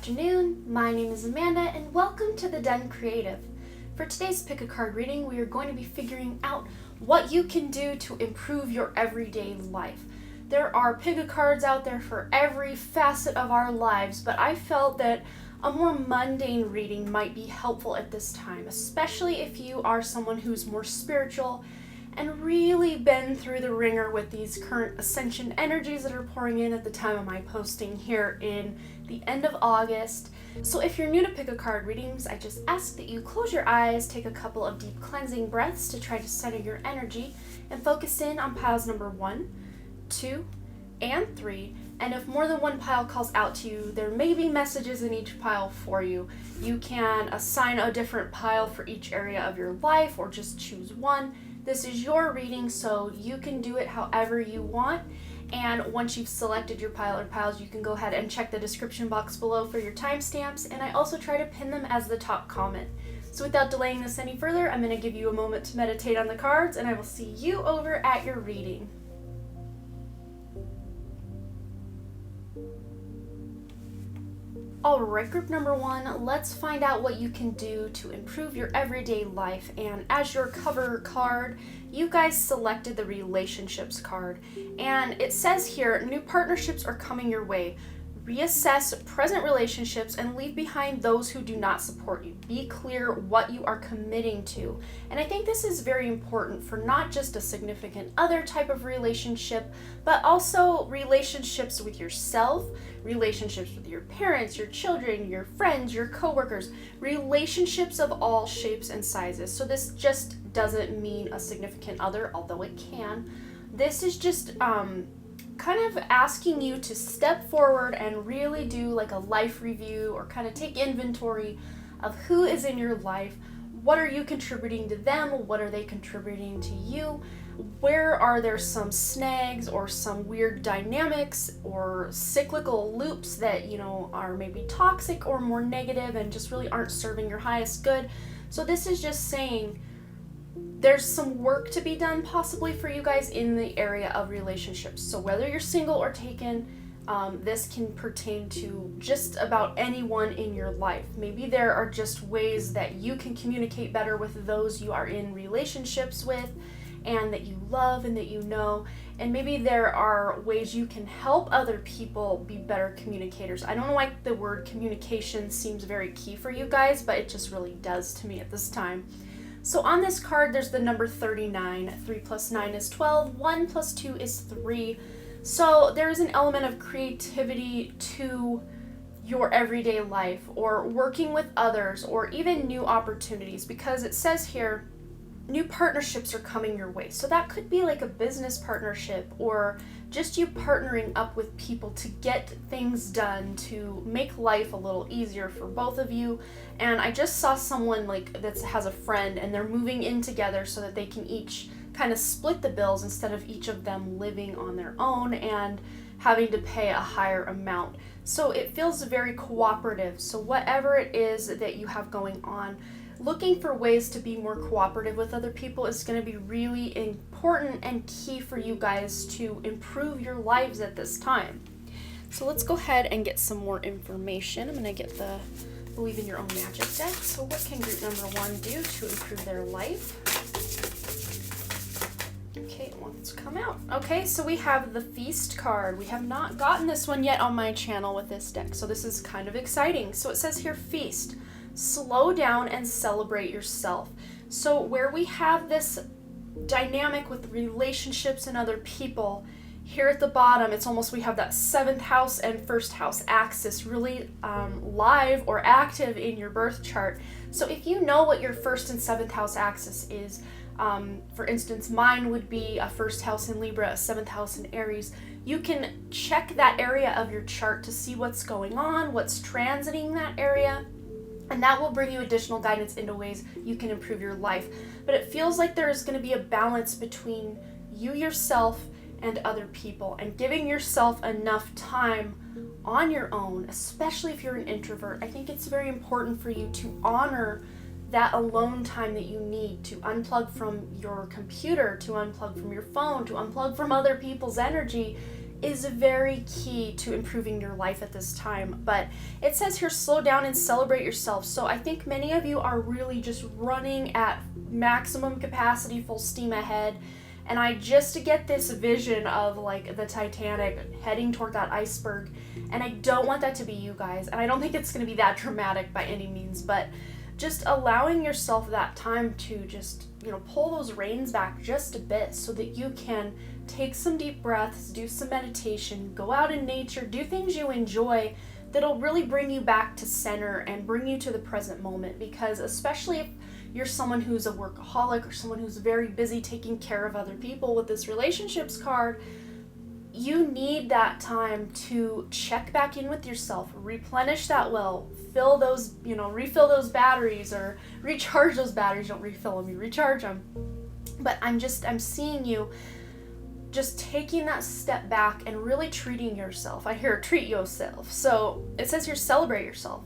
afternoon, my name is Amanda and welcome to The Done Creative. For today's pick a card reading, we are going to be figuring out what you can do to improve your everyday life. There are pick a cards out there for every facet of our lives, but I felt that a more mundane reading might be helpful at this time, especially if you are someone who's more spiritual and really been through the ringer with these current ascension energies that are pouring in at the time of my posting here in the end of August. So if you're new to pick a card readings, I just ask that you close your eyes, take a couple of deep cleansing breaths to try to center your energy and focus in on piles number 1, 2, and 3. And if more than one pile calls out to you, there may be messages in each pile for you. You can assign a different pile for each area of your life or just choose one. This is your reading, so you can do it however you want. And once you've selected your pile or piles, you can go ahead and check the description box below for your timestamps. And I also try to pin them as the top comment. So without delaying this any further, I'm going to give you a moment to meditate on the cards, and I will see you over at your reading. Alright, group number 1, let's find out what you can do to improve your everyday life. And as your cover card, you guys selected the relationships card. And it says here, new partnerships are coming your way. Reassess present relationships and leave behind those who do not support you. Be clear what you are committing to. And I think this is very important for not just a significant other type of relationship, but also relationships with yourself, relationships with your parents, your children, your friends, your coworkers, relationships of all shapes and sizes. So this just doesn't mean a significant other, although it can. This is just kind of asking you to step forward and really do like a life review or kind of take inventory of who is in your life. What are you contributing to them? What are they contributing to you? Where are there some snags or some weird dynamics or cyclical loops that, are maybe toxic or more negative and just really aren't serving your highest good? So this is just saying there's some work to be done possibly for you guys in the area of relationships. So whether you're single or taken, this can pertain to just about anyone in your life. Maybe there are just ways that you can communicate better with those you are in relationships with and that you love and that you know. And maybe there are ways you can help other people be better communicators. I don't know why the word communication seems very key for you guys, but it just really does to me at this time. So on this card, there's the number 39. 3 plus 9 is 12. 1 plus 2 is 3. So there is an element of creativity to your everyday life or working with others or even new opportunities, because it says here, new partnerships are coming your way. So that could be like a business partnership or just you partnering up with people to get things done to make life a little easier for both of you. And I just saw someone that has a friend and they're moving in together so that they can each kind of split the bills instead of each of them living on their own and having to pay a higher amount. So it feels very cooperative. So whatever it is that you have going on, looking for ways to be more cooperative with other people is going to be really important and key for you guys to improve your lives at this time. So let's go ahead and get some more information. I'm going to get the Believe in Your Own Magic deck. So what can group number 1 do to improve their life? Okay, it wants to come out. Okay, so we have the Feast card. We have not gotten this one yet on my channel with this deck, so this is kind of exciting. So it says here, Feast. Slow down and celebrate yourself. So where we have this dynamic with relationships and other people, here at the bottom, it's almost we have that 7th house and 1st house axis really live or active in your birth chart. So if you know what your 1st and 7th house axis is, for instance, mine would be a 1st house in Libra, a 7th house in Aries. You can check that area of your chart to see what's going on, what's transiting that area. And that will bring you additional guidance into ways you can improve your life. But it feels like there is going to be a balance between you yourself and other people, and giving yourself enough time on your own, especially if you're an introvert. I think it's very important for you to honor that alone time that you need to unplug from your computer, to unplug from your phone, to unplug from other people's energy, is very key to improving your life at this time. But it says here, slow down and celebrate yourself. So I think many of you are really just running at maximum capacity, full steam ahead. And I just get this vision of like the Titanic heading toward that iceberg. And I don't want that to be you guys. And I don't think it's going to be that dramatic by any means, but just allowing yourself that time to just, pull those reins back just a bit so that you can take some deep breaths, do some meditation, go out in nature, do things you enjoy that'll really bring you back to center and bring you to the present moment. Because especially if you're someone who's a workaholic or someone who's very busy taking care of other people with this relationships card, you need that time to check back in with yourself, replenish that well, fill those, refill those batteries or recharge those batteries. Don't refill them, you recharge them. But I'm seeing you just taking that step back and really treating yourself. I hear treat yourself. So it says here, celebrate yourself.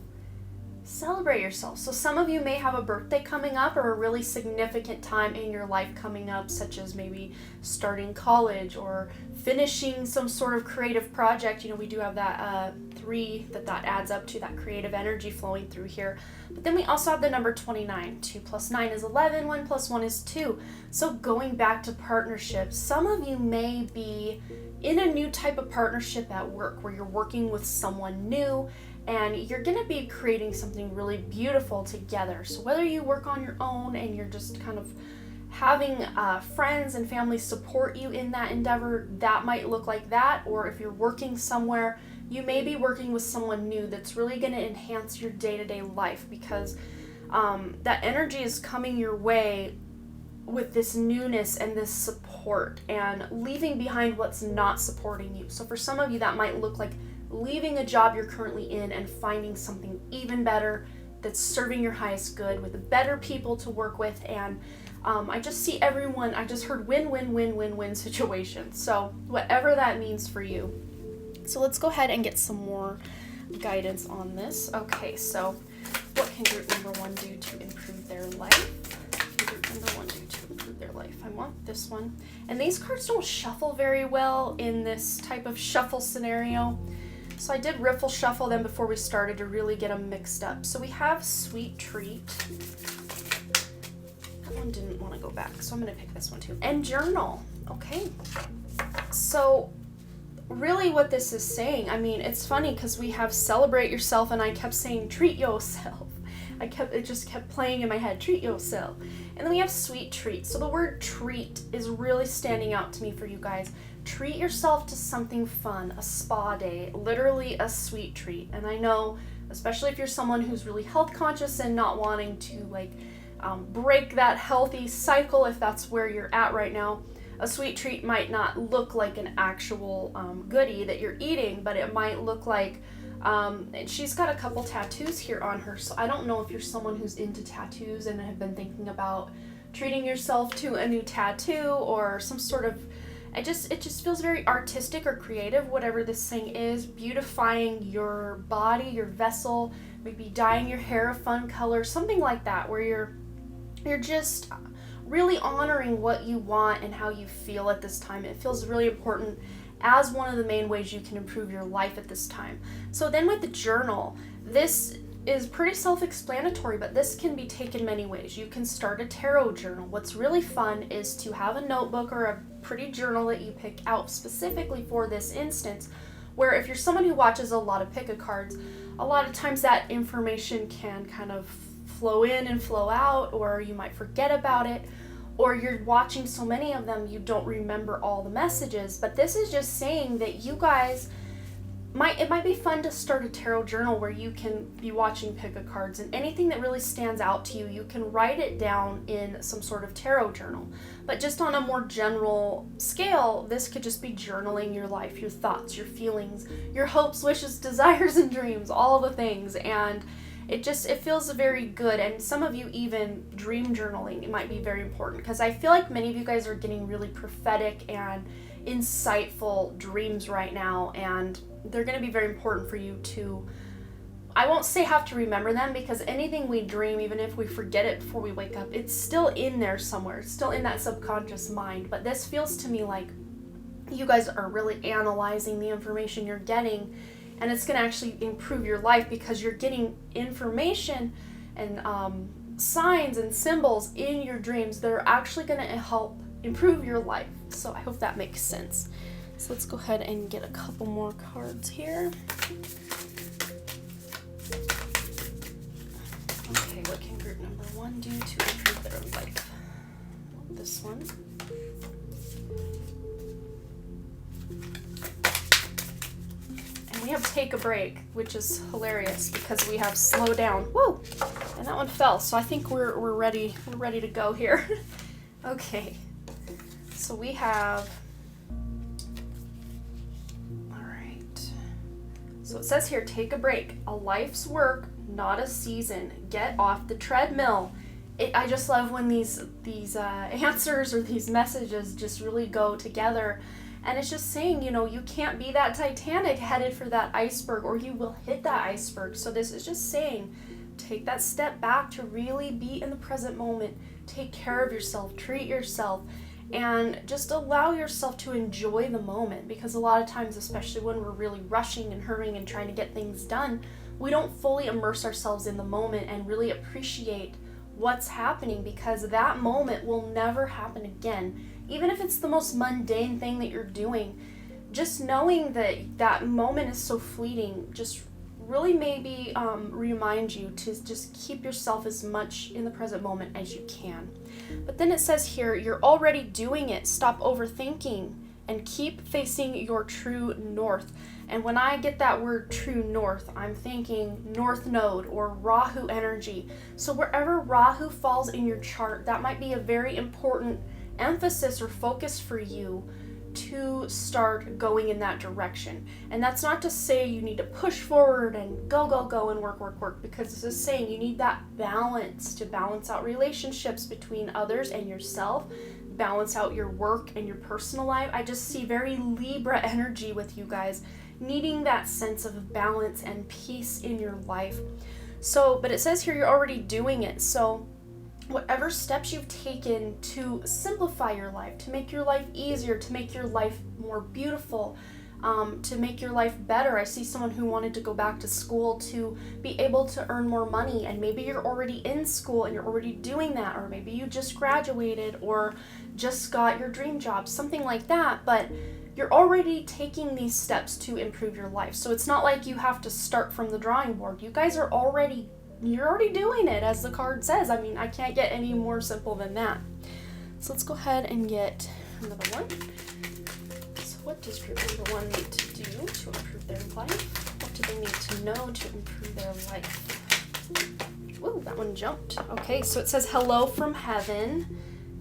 Celebrate yourself. So some of you may have a birthday coming up or a really significant time in your life coming up, such as maybe starting college or finishing some sort of creative project. We do have that 3 that adds up to that creative energy flowing through here. But then we also have the number 29. 2 plus 9 is 11. 1 plus 1 is 2. So going back to partnerships, some of you may be in a new type of partnership at work where you're working with someone new and you're going to be creating something really beautiful together. So whether you work on your own and you're just kind of having friends and family support you in that endeavor, that might look like that. Or if you're working somewhere, you may be working with someone new that's really going to enhance your day-to-day life, because that energy is coming your way with this newness and this support and leaving behind what's not supporting you. So for some of you, that might look like leaving a job you're currently in and finding something even better that's serving your highest good with better people to work with. And I just see everyone, I just heard win-win-win-win-win situation. So whatever that means for you. So let's go ahead and get some more guidance on this. Okay, so what can group number 1 do to improve their life? What can group number 1 do to improve their life? I want this one. And these cards don't shuffle very well in this type of shuffle scenario. So I did riffle shuffle them before we started to really get them mixed up. So we have Sweet Treat. That one didn't want to go back, so I'm going to pick this one too. And Journal. Okay. So really what this is saying, it's funny because we have Celebrate Yourself and I kept saying Treat Yourself. It just kept playing in my head, treat yourself. And then we have Sweet Treat. So the word treat is really standing out to me for you guys. Treat yourself to something fun, a spa day, literally a sweet treat. And I know, especially if you're someone who's really health conscious and not wanting to break that healthy cycle, if that's where you're at right now, a sweet treat might not look like an actual goodie that you're eating, but it might look like, and she's got a couple tattoos here on her, so I don't know if you're someone who's into tattoos and have been thinking about treating yourself to a new tattoo or some sort of, it just feels very artistic or creative, whatever this thing is, beautifying your body, your vessel, maybe dyeing your hair a fun color, something like that, where you're just really honoring what you want and how you feel at this time. It feels really important as one of the main ways you can improve your life at this time. So then with the journal, this is pretty self-explanatory, but this can be taken many ways. You can start a tarot journal. What's really fun is to have a notebook or a pretty journal that you pick out specifically for this instance, where if you're someone who watches a lot of pick-a-cards, a lot of times that information can kind of flow in and flow out, or you might forget about it, or you're watching so many of them you don't remember all the messages. But this is just saying that you guys it might be fun to start a tarot journal where you can be watching pick-a-cards, and anything that really stands out to you, you can write it down in some sort of tarot journal. But just on a more general scale, this could just be journaling your life, your thoughts, your feelings, your hopes, wishes, desires, and dreams, all the things. And it feels very good. And some of you even dream journaling, it might be very important, because I feel like many of you guys are getting really prophetic and insightful dreams right now, and they're going to be very important for you to, I won't say have to remember them, because anything we dream, even if we forget it before we wake up, it's still in there somewhere. It's still in that subconscious mind. But this feels to me like you guys are really analyzing the information you're getting, and it's going to actually improve your life because you're getting information and signs and symbols in your dreams that are actually going to help improve your life. So I hope that makes sense. So let's go ahead and get a couple more cards here. Okay, what can group number 1 do to improve their life? This one. And we have take a break, which is hilarious because we have slow down. Woo! And that one fell, so I think we're ready. We're ready to go here. Okay. So we have. All right. So it says here, take a break. A life's work, not a season. Get off the treadmill. I just love when these answers or these messages just really go together. And it's just saying, you know, you can't be that Titanic headed for that iceberg, or you will hit that iceberg. So this is just saying, take that step back to really be in the present moment. Take care of yourself, treat yourself, and just allow yourself to enjoy the moment. Because a lot of times, especially when we're really rushing and hurrying and trying to get things done, we don't fully immerse ourselves in the moment and really appreciate what's happening, because that moment will never happen again. Even if it's the most mundane thing that you're doing, just knowing that that moment is so fleeting just really maybe remind you to just keep yourself as much in the present moment as you can. But then it says here, you're already doing it. Stop overthinking and keep facing your true north. And when I get that word true north, I'm thinking North Node or Rahu energy. So wherever Rahu falls in your chart, that might be a very important emphasis or focus for you to start going in that direction. And that's not to say you need to push forward and go and work, because this is saying you need that balance to balance out relationships between others and yourself, balance out your work and your personal life. I just see very Libra energy with you guys, needing that sense of balance and peace in your life. So, but it says here you're already doing it. So whatever steps you've taken to simplify your life, to make your life easier, to make your life more beautiful, to make your life better. I see someone who wanted to go back to school to be able to earn more money, and maybe you're already in school and you're already doing that, or maybe you just graduated or just got your dream job, something like that, but you're already taking these steps to improve your life. So it's not like you have to start from the drawing board. You guys are already You're already doing it, as the card says. I mean, I can't get any more simple than that. So let's go ahead and get another one. So what does group number 1 need to do to improve their life? What do they need to know to improve their life? Whoa, that one jumped. Okay, so it says hello from heaven.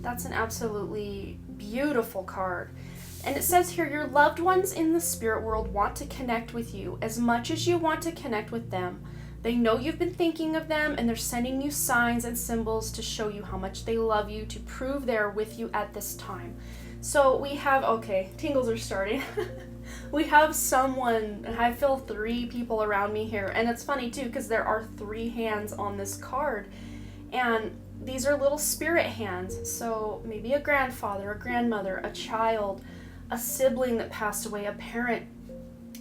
That's an absolutely beautiful card. And it says here, your loved ones in the spirit world want to connect with you as much as you want to connect with them. They know you've been thinking of them, and they're sending you signs and symbols to show you how much they love you, to prove they're with you at this time. So we have, okay, tingles are starting. We have someone, and I feel 3 people around me here. And it's funny too, because there are 3 hands on this card. And these are little spirit hands. So maybe a grandfather, a grandmother, a child, a sibling that passed away, a parent,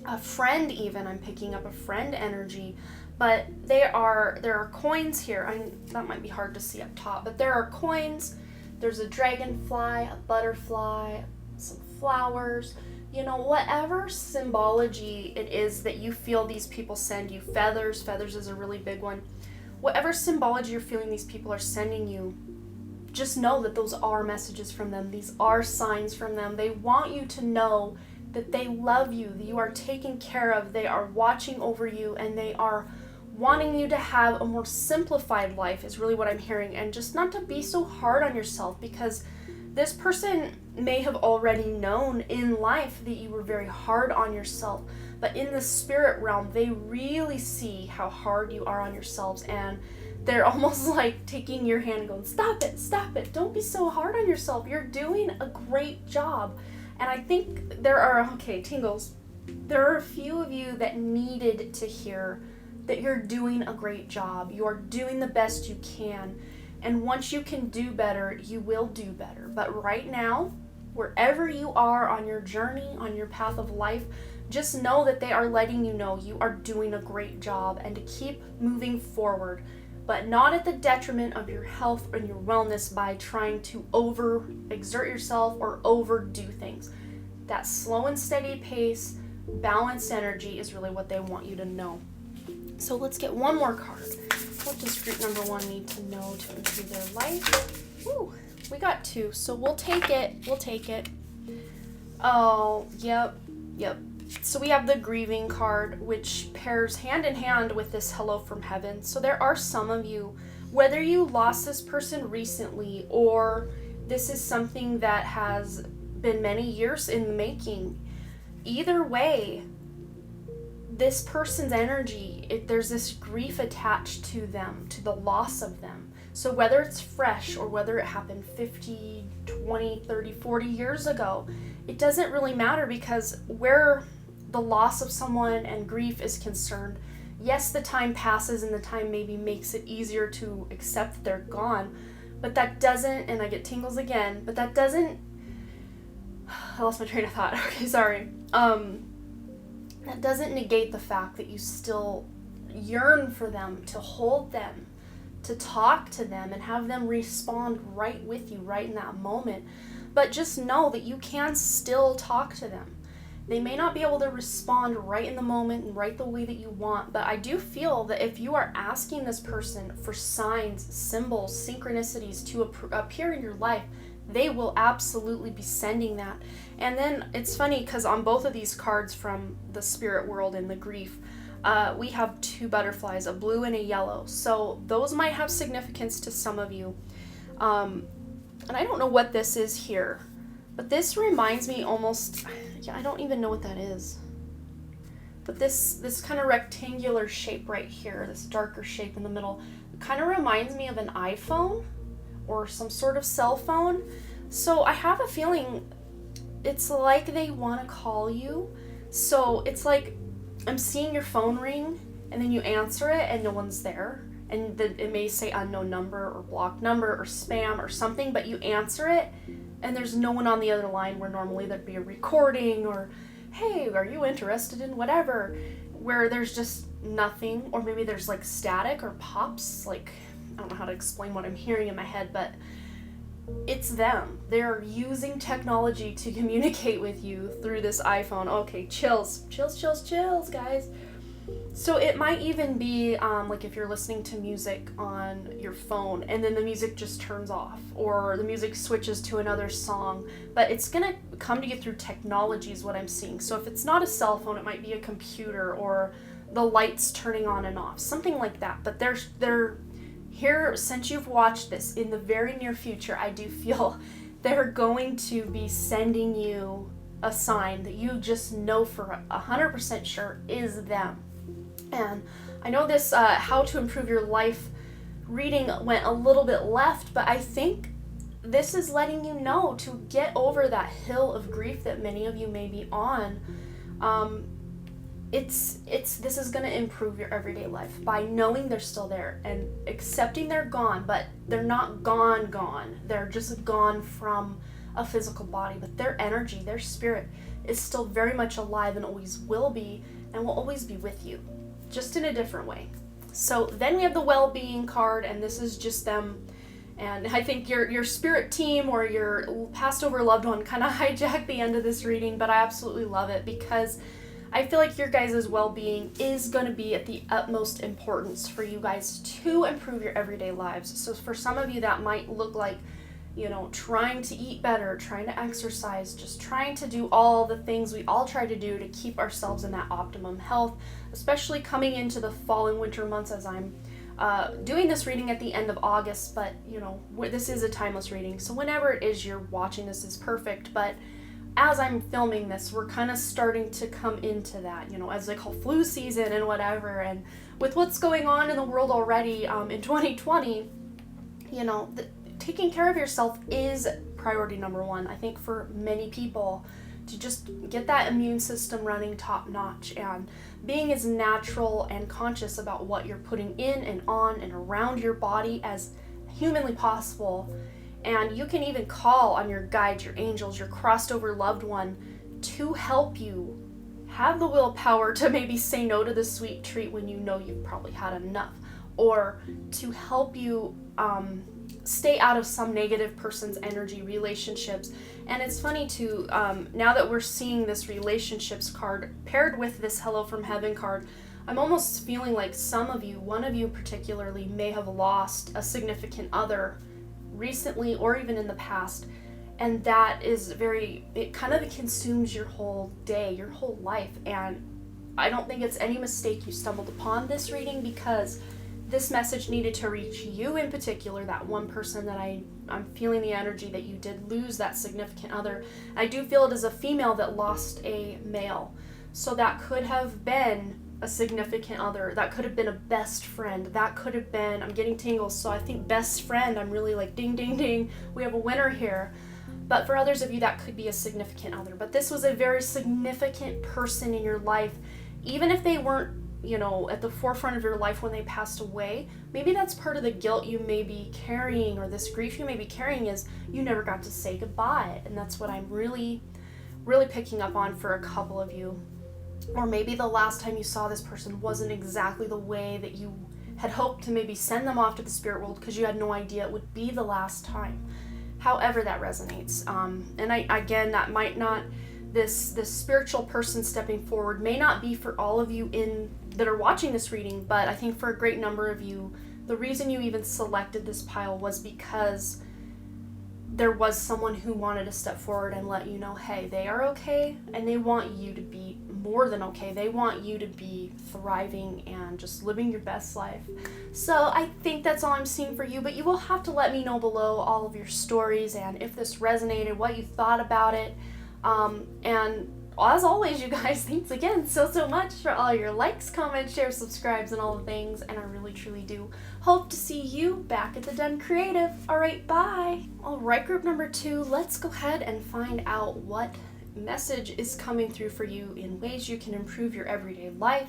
a friend even. I'm picking up a friend energy. But there are coins here. That might be hard to see up top, but there are coins. There's a dragonfly, a butterfly, some flowers, you know, whatever symbology it is that you feel these people send you. Feathers is a really big one. Whatever symbology you're feeling these people are sending you, just know that those are messages from them. These are signs from them. They want you to know that they love you, that you are taken care of, they are watching over you, and they are wanting you to have a more simplified life is really what I'm hearing. And just not to be so hard on yourself, because this person may have already known in life that you were very hard on yourself, but in the spirit realm, they really see how hard you are on yourselves, and they're almost like taking your hand and going, stop it, don't be so hard on yourself, you're doing a great job. And I think there are, okay, tingles, there are a few of you that needed to hear that you're doing a great job. You're doing the best you can. And once you can do better, you will do better. But right now, wherever you are on your journey, on your path of life, just know that they are letting you know you are doing a great job and to keep moving forward, but not at the detriment of your health and your wellness by trying to overexert yourself or overdo things. That slow and steady pace, balanced energy is really what they want you to know. So let's get one more card. What does group number 1 need to know to improve their life? Ooh, we got 2, so we'll take it. Oh, yep. So we have the grieving card, which pairs hand in hand with this hello from heaven. So there are some of you, whether you lost this person recently or this is something that has been many years in the making, either way, this person's energy, there's this grief attached to them, to the loss of them. So whether it's fresh or whether it happened 50, 20, 30, 40 years ago, it doesn't really matter, because where the loss of someone and grief is concerned, yes, the time passes and the time maybe makes it easier to accept that they're gone, but that doesn't, and I get tingles again, but that doesn't, I lost my train of thought. Okay, sorry. That doesn't negate the fact that you still yearn for them, to hold them, to talk to them and have them respond right with you right in that moment. But just know that you can still talk to them. They may not be able to respond right in the moment and right the way that you want, but I do feel that if you are asking this person for signs, symbols, synchronicities to appear in your life, they will absolutely be sending that. And then it's funny because on both of these cards from the spirit world and the grief, we have 2 butterflies, a blue and a yellow. So those might have significance to some of you. And I don't know what this is here, but this reminds me almost, I don't even know what that is. But this kind of rectangular shape right here, this darker shape in the middle, kind of reminds me of an iPhone or some sort of cell phone. So I have a feeling it's like they want to call you. So it's like I'm seeing your phone ring and then you answer it and no one's there. And then it may say unknown number or blocked number or spam or something, but you answer it and there's no one on the other line, where normally there'd be a recording or, hey, are you interested in whatever, where there's just nothing, or maybe there's like static or pops, like, I don't know how to explain what I'm hearing in my head, but it's them. They're using technology to communicate with you through this iPhone. Okay, chills, guys. So it might even be like if you're listening to music on your phone and then the music just turns off, or the music switches to another song, but it's gonna come to you through technology is what I'm seeing. So if it's not a cell phone, it might be a computer or the lights turning on and off, something like that. But they're here, since you've watched this, in the very near future, I do feel they're going to be sending you a sign that you just know for 100% sure is them. And I know this How to Improve Your Life reading went a little bit left, but I think this is letting you know to get over that hill of grief that many of you may be on. This is going to improve your everyday life by knowing they're still there and accepting they're gone, but they're not gone. They're just gone from a physical body, but their energy, their spirit is still very much alive and always will be, and will always be with you, just in a different way. So then we have the well-being card, and this is just them. And I think your spirit team or your passed over loved one kind of hijacked the end of this reading, but I absolutely love it because I feel like your guys' well-being is going to be at the utmost importance for you guys to improve your everyday lives. So for some of you, that might look like, trying to eat better, trying to exercise, just trying to do all the things we all try to do to keep ourselves in that optimum health, especially coming into the fall and winter months, as I'm doing this reading at the end of August, but this is a timeless reading, so whenever it is you're watching this is perfect. But as I'm filming this, we're kind of starting to come into that, as they call flu season and whatever, and with what's going on in the world already in 2020, taking care of yourself is priority number one, I think, for many people, to just get that immune system running top notch and being as natural and conscious about what you're putting in and on and around your body as humanly possible. And you can even call on your guides, your angels, your crossed over loved one to help you have the willpower to maybe say no to the sweet treat when you know you've probably had enough, or to help you stay out of some negative person's energy, relationships. And it's funny too, now that we're seeing this relationships card paired with this Hello from Heaven card, I'm almost feeling like some of you, one of you particularly, may have lost a significant other recently or even in the past. And that is it kind of consumes your whole day, your whole life. And I don't think it's any mistake you stumbled upon this reading, because this message needed to reach you in particular, that one person that I'm feeling the energy that you did lose that significant other. I do feel it is a female that lost a male. So that could have been a significant other. That could have been a best friend. That could have been, I'm getting tingles, so I think best friend, I'm really like ding, ding, ding. We have a winner here. But for others of you, that could be a significant other. But this was a very significant person in your life. Even if they weren't, at the forefront of your life when they passed away, maybe that's part of the guilt you may be carrying, or this grief you may be carrying, is you never got to say goodbye. And that's what I'm really, really picking up on for a couple of you. Or maybe the last time you saw this person wasn't exactly the way that you had hoped to maybe send them off to the spirit world, because you had no idea it would be the last time. However that resonates. And again, that might not, this spiritual person stepping forward may not be for all of you that are watching this reading, but I think for a great number of you, the reason you even selected this pile was because there was someone who wanted to step forward and let you know, hey, they are okay, and they want you to be more than okay. They want you to be thriving and just living your best life. So I think that's all I'm seeing for you, but you will have to let me know below all of your stories and if this resonated, what you thought about it. And as always, you guys, thanks again so much for all your likes, comments, shares, subscribes, and all the things. And I really, truly do hope to see you back at the Den Creative. All right, bye. All right, group number 2, let's go ahead and find out what message is coming through for you in ways you can improve your everyday life.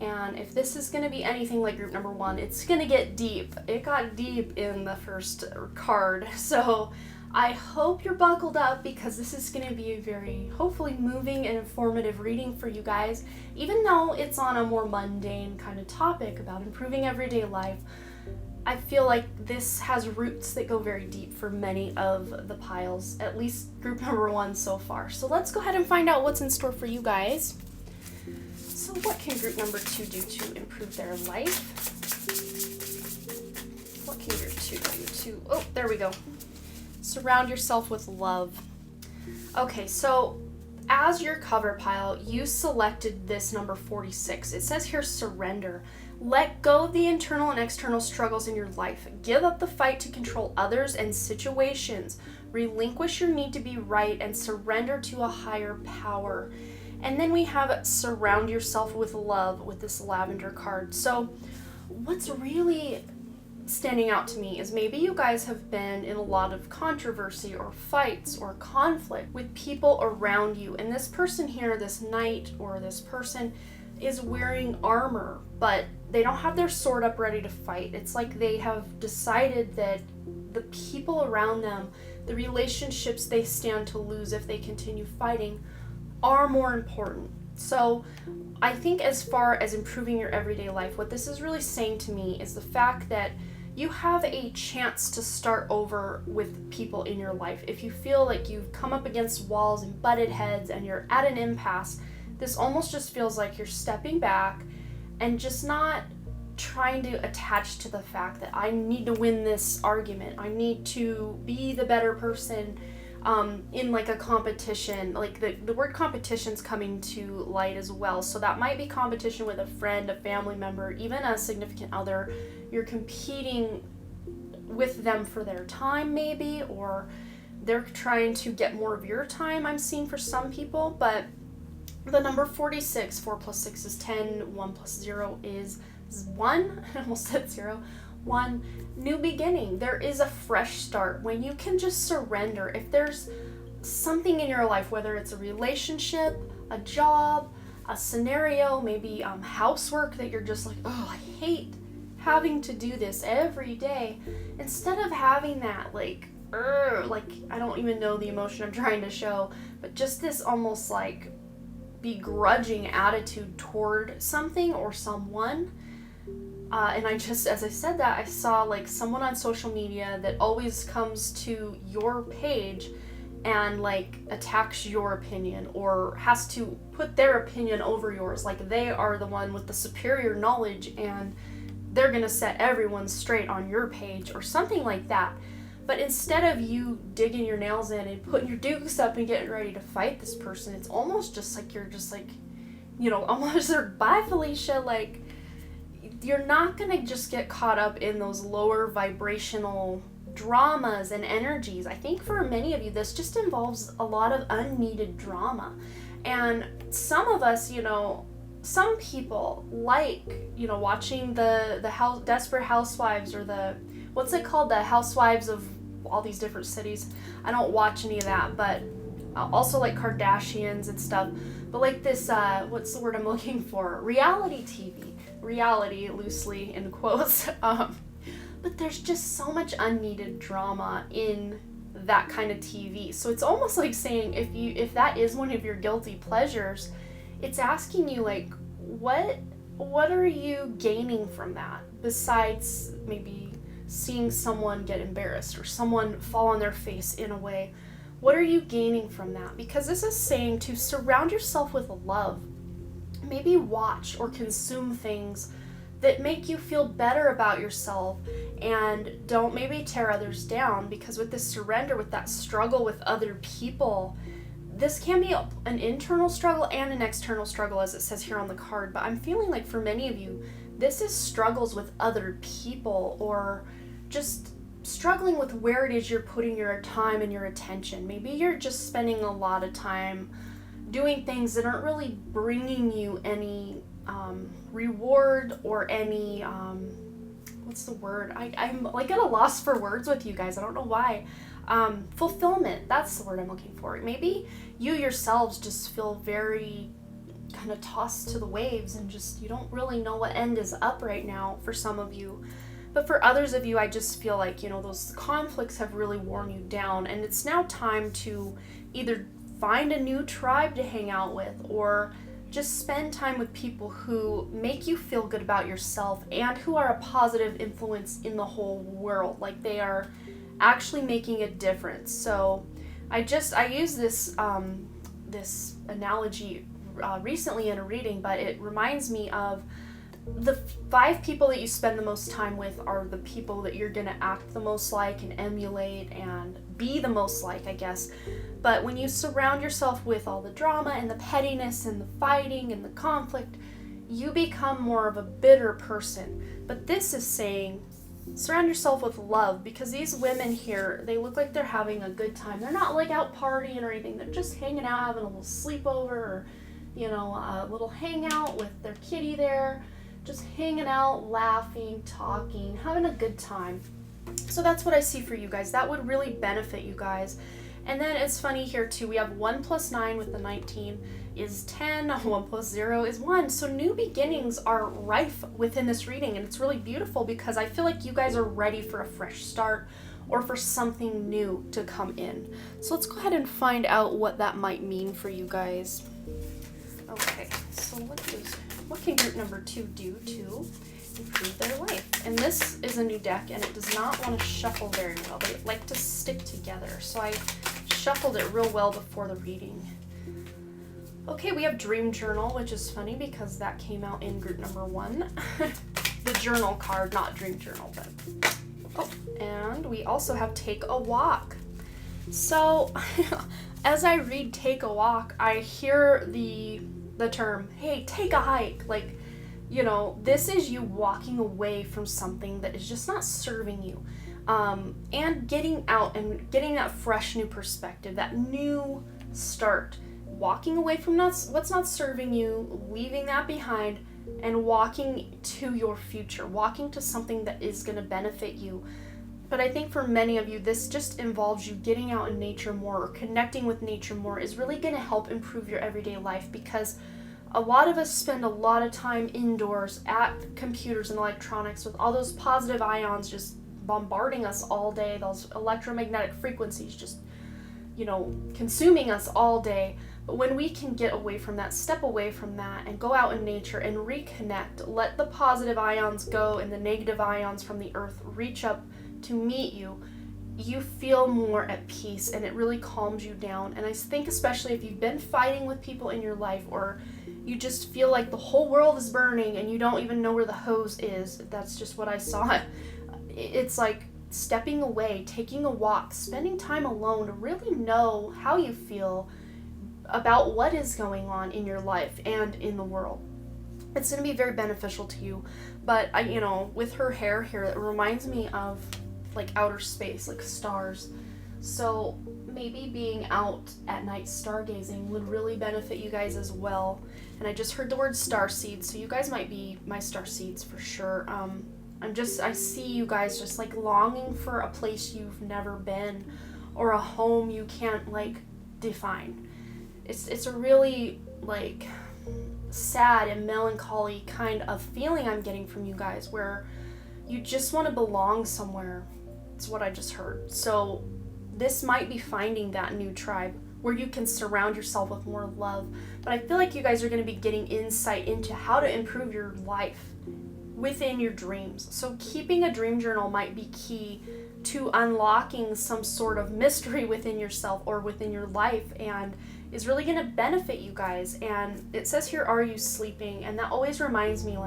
And if this is going to be anything like group number 1, it's going to get deep. It got deep in the first card. So I hope you're buckled up, because this is going to be a very, hopefully, moving and informative reading for you guys. Even though it's on a more mundane kind of topic about improving everyday life, I feel like this has roots that go very deep for many of the piles, at least group number 1 so far. So let's go ahead and find out what's in store for you guys. So what can group number 2 do to improve their life? What can group 2 do to, oh, there we go. Surround yourself with love. Okay, so as your cover pile, you selected this number 46. It says here, surrender. Let go of the internal and external struggles in your life. Give up the fight to control others and situations. Relinquish your need to be right and surrender to a higher power. And then we have surround yourself with love with this lavender card. So what's really standing out to me is maybe you guys have been in a lot of controversy or fights or conflict with people around you. And this person here, this knight or this person, is wearing armor, but they don't have their sword up ready to fight. It's like they have decided that the people around them, the relationships they stand to lose if they continue fighting, are more important. So I think as far as improving your everyday life, what this is really saying to me is the fact that you have a chance to start over with people in your life. If you feel like you've come up against walls and butted heads and you're at an impasse, this almost just feels like you're stepping back and just not trying to attach to the fact that I need to win this argument. I need to be the better person in like a competition. Like the word competition's coming to light as well. So that might be competition with a friend, a family member, even a significant other. You're competing with them for their time maybe, or they're trying to get more of your time, I'm seeing for some people. But the number 46, 4 plus 6 is 10, 1 plus 0 is 1, I almost said 0, 1, new beginning. There is a fresh start when you can just surrender. If there's something in your life, whether it's a relationship, a job, a scenario, maybe housework that you're just like, oh, I hate having to do this every day. Instead of having that like like, I don't even know the emotion I'm trying to show, but just this almost like begrudging attitude toward something or someone. And I just, as I said that, I saw like someone on social media that always comes to your page and like attacks your opinion or has to put their opinion over yours. Like they are the one with the superior knowledge and they're gonna set everyone straight on your page or something like that. But instead of you digging your nails in and putting your dukes up and getting ready to fight this person, it's almost just like you're just like, almost like, bye Felicia, like, you're not going to just get caught up in those lower vibrational dramas and energies. I think for many of you, this just involves a lot of unneeded drama. And some of us, some people like, watching the Desperate Housewives or what's it called? The Housewives of all these different cities. I don't watch any of that, but also like Kardashians and stuff. But like this, what's the word I'm looking for? Reality TV. Reality, loosely in quotes. But there's just so much unneeded drama in that kind of TV. So it's almost like saying if that is one of your guilty pleasures, it's asking you like, what are you gaining from that besides maybe seeing someone get embarrassed or someone fall on their face in a way? What are you gaining from that? Because this is saying to surround yourself with love. Maybe watch or consume things that make you feel better about yourself and don't maybe tear others down, because with this surrender, with that struggle with other people, this can be an internal struggle and an external struggle, as it says here on the card. But I'm feeling like for many of you, this is struggles with other people or just struggling with where it is you're putting your time and your attention. Maybe you're just spending a lot of time doing things that aren't really bringing you any reward or any, what's the word? I'm like at a loss for words with you guys. I don't know why. Fulfillment, that's the word I'm looking for. Maybe you yourselves just feel very kind of tossed to the waves and just, you don't really know what end is up right now for some of you. But for others of you, I just feel like, those conflicts have really worn you down, and it's now time to either find a new tribe to hang out with or just spend time with people who make you feel good about yourself and who are a positive influence in the whole world. Like they are actually making a difference. So I used this this analogy recently in a reading, but it reminds me of the 5 people that you spend the most time with are the people that you're going to act the most like and emulate and be the most like, I guess. But when you surround yourself with all the drama and the pettiness and the fighting and the conflict, you become more of a bitter person. But this is saying surround yourself with love, because these women here, they look like they're having a good time. They're not like out partying or anything. They're just hanging out, having a little sleepover or, a little hangout with their kitty there. Just hanging out, laughing, talking, having a good time. So that's what I see for you guys. That would really benefit you guys. And then it's funny here too. We have 1 plus 9 with the 19 is 10. 1 plus 0 is 1. So new beginnings are rife within this reading. And it's really beautiful because I feel like you guys are ready for a fresh start or for something new to come in. So let's go ahead and find out what that might mean for you guys. Okay, so what can group number 2 do to improve their life? And this is a new deck, and it does not want to shuffle very well. They like to stick together, so I shuffled it real well before the reading. Okay, we have Dream Journal, which is funny because that came out in group number 1. The journal card, not Dream Journal, but... Oh, and we also have Take a Walk. So, as I read Take a Walk, I hear the term, hey, take a hike. Like, this is you walking away from something that is just not serving you. And getting out and getting that fresh new perspective, that new start. Walking away from what's not serving you, leaving that behind, and walking to your future, walking to something that is going to benefit you. But I think for many of you, this just involves you getting out in nature more or connecting with nature more is really going to help improve your everyday life, because a lot of us spend a lot of time indoors at computers and electronics with all those positive ions just bombarding us all day, those electromagnetic frequencies just, consuming us all day. But when we can get away from that, step away from that, and go out in nature and reconnect, let the positive ions go and the negative ions from the earth reach up to meet you, you feel more at peace, and it really calms you down. And I think especially if you've been fighting with people in your life, or you just feel like the whole world is burning and you don't even know where the hose is, that's just what I saw. It's like stepping away, taking a walk, spending time alone to really know how you feel about what is going on in your life and in the world. It's going to be very beneficial to you. But with her hair here, it reminds me of like outer space, like stars. So maybe being out at night stargazing would really benefit you guys as well. And I just heard the word star seeds, so you guys might be my star seeds for sure. I see you guys just like longing for a place you've never been, or a home you can't like define. It's a really like sad and melancholy kind of feeling I'm getting from you guys, where you just want to belong somewhere. It's what I just heard. So this might be finding that new tribe where you can surround yourself with more love. But I feel like you guys are going to be getting insight into how to improve your life within your dreams. So keeping a dream journal might be key to unlocking some sort of mystery within yourself or within your life, and is really going to benefit you guys. And it says here, are you sleeping? And that always reminds me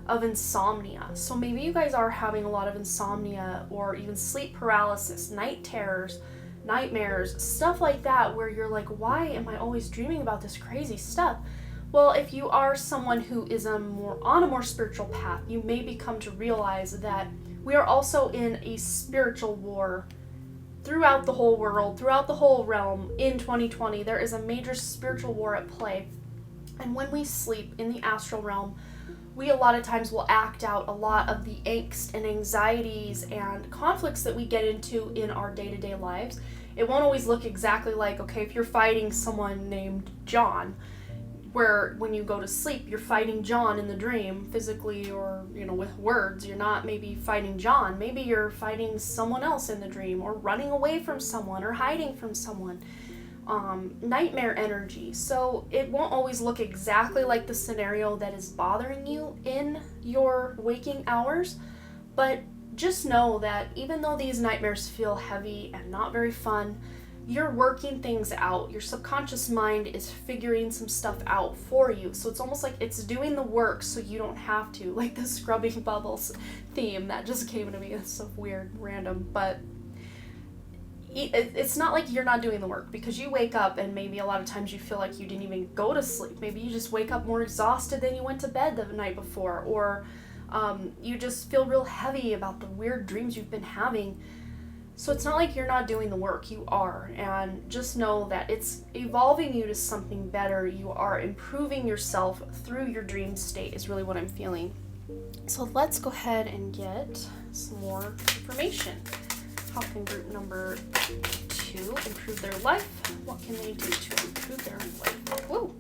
of insomnia. So maybe you guys are having a lot of insomnia, or even sleep paralysis, night terrors, nightmares, stuff like that, where you're like, why am I always dreaming about this crazy stuff? Well, if you are someone who is on a more spiritual path, you may become to realize that we are also in a spiritual war throughout the whole world, throughout the whole realm. In 2020, there is a major spiritual war at play. And when we sleep in the astral realm, we a lot of times will act out a lot of the angst and anxieties and conflicts that we get into in our day-to-day lives. It won't always look exactly like, okay, if you're fighting someone named John, where when you go to sleep, you're fighting John in the dream, physically or, with words. You're not maybe fighting John. Maybe you're fighting someone else in the dream, or running away from someone, or hiding from someone. Nightmare energy. So it won't always look exactly like the scenario that is bothering you in your waking hours, but just know that even though these nightmares feel heavy and not very fun, you're working things out. Your subconscious mind is figuring some stuff out for you. So it's almost like it's doing the work so you don't have to, like the scrubbing bubbles theme that just came to me. It's so weird, random, but it's not like you're not doing the work, because you wake up and maybe a lot of times you feel like you didn't even go to sleep. Maybe you just wake up more exhausted than you went to bed the night before, or you just feel real heavy about the weird dreams you've been having. So it's not like you're not doing the work, you are. And just know that it's evolving you to something better. You are improving yourself through your dream state is really what I'm feeling. So let's go ahead and get some more information. How can group number 2 improve their life? What can they do to improve their life? Whoa.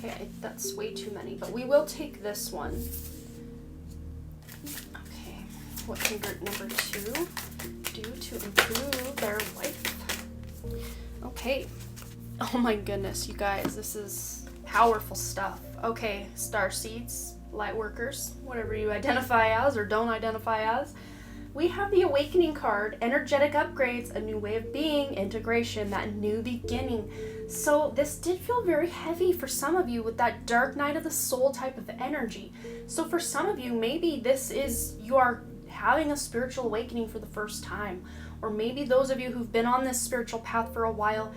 Okay, that's way too many, but we will take this one. Okay, what can group number 2 do to improve their life? Okay. Oh my goodness, you guys, this is powerful stuff. Okay, star seeds, light workers, whatever you identify as or don't identify as. We have the Awakening card, energetic upgrades, a new way of being, integration, that new beginning. So this did feel very heavy for some of you with that dark night of the soul type of energy. So for some of you, maybe this is, you are having a spiritual awakening for the first time. Or maybe those of you who've been on this spiritual path for a while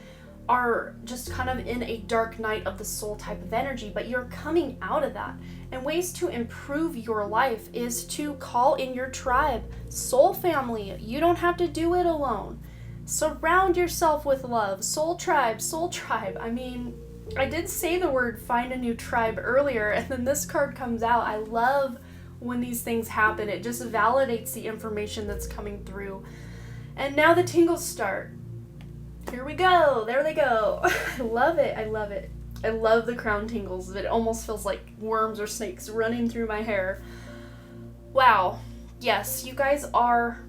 are just kind of in a dark night of the soul type of energy, but you're coming out of that. And ways to improve your life is to call in your tribe, soul family. You don't have to do it alone. Surround yourself with love. Soul tribe, soul tribe. I mean, I did say the word find a new tribe earlier, and then this card comes out. I love when these things happen. It just validates the information that's coming through. And now the tingles start. Here we go. There they go. I love it. I love it. I love the crown tingles. It almost feels like worms or snakes running through my hair. Wow. Yes, you guys are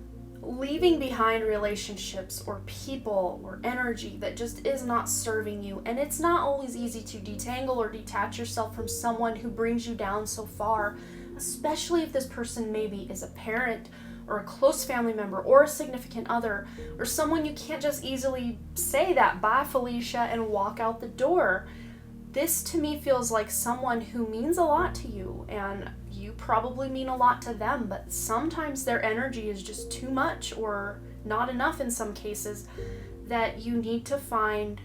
leaving behind relationships or people or energy that just is not serving you. And it's not always easy to detangle or detach yourself from someone who brings you down so far, especially if this person maybe is a parent or a close family member or a significant other or someone you can't just easily say that bye Felicia and walk out the door. This to me feels like someone who means a lot to you, and you probably mean a lot to them, but sometimes their energy is just too much or not enough in some cases, that you need to find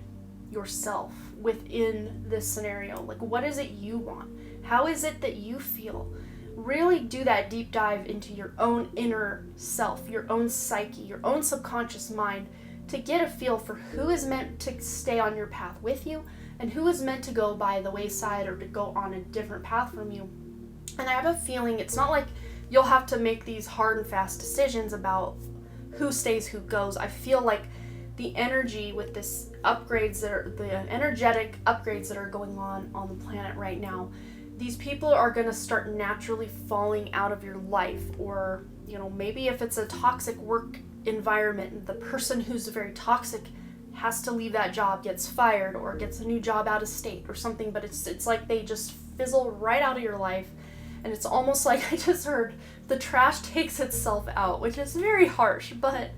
yourself within this scenario. Like, what is it you want? How is it that you feel? Really do that deep dive into your own inner self, your own psyche, your own subconscious mind, to get a feel for who is meant to stay on your path with you and who is meant to go by the wayside or to go on a different path from you. And I have a feeling it's not like you'll have to make these hard and fast decisions about who stays, who goes. I feel like the energy with this upgrades that are the energetic upgrades that are going on the planet right now, these people are going to start naturally falling out of your life. Or, you know, maybe if it's a toxic work environment and the person who's very toxic has to leave that job, gets fired, or gets a new job out of state or something, but it's like they just fizzle right out of your life. And it's almost like I just heard the trash takes itself out, which is very harsh, but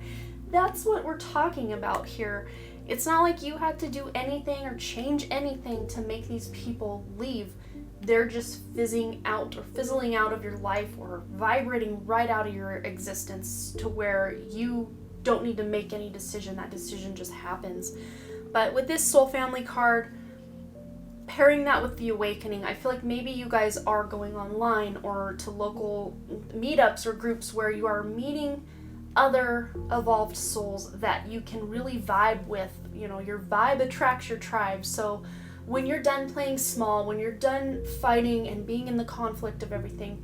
that's what we're talking about here. It's not like you had to do anything or change anything to make these people leave. They're just fizzling out of your life or vibrating right out of your existence to where you don't need to make any decision. That decision just happens. But with this soul family card, pairing that with the awakening, I feel like maybe you guys are going online or to local meetups or groups where you are meeting other evolved souls that you can really vibe with. You know, your vibe attracts your tribe. So when you're done playing small, when you're done fighting and being in the conflict of everything,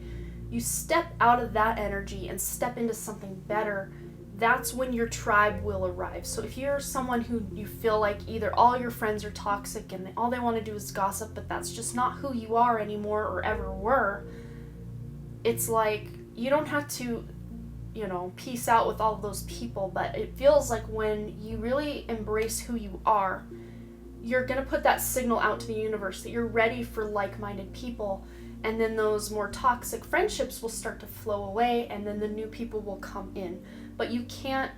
you step out of that energy and step into something better. That's when your tribe will arrive. So if you're someone who you feel like either all your friends are toxic and all they want to do is gossip, but that's just not who you are anymore or ever were, it's like you don't have to, you know, peace out with all of those people, but it feels like when you really embrace who you are, you're going to put that signal out to the universe that you're ready for like-minded people, and then those more toxic friendships will start to flow away, and then the new people will come in. But you can't,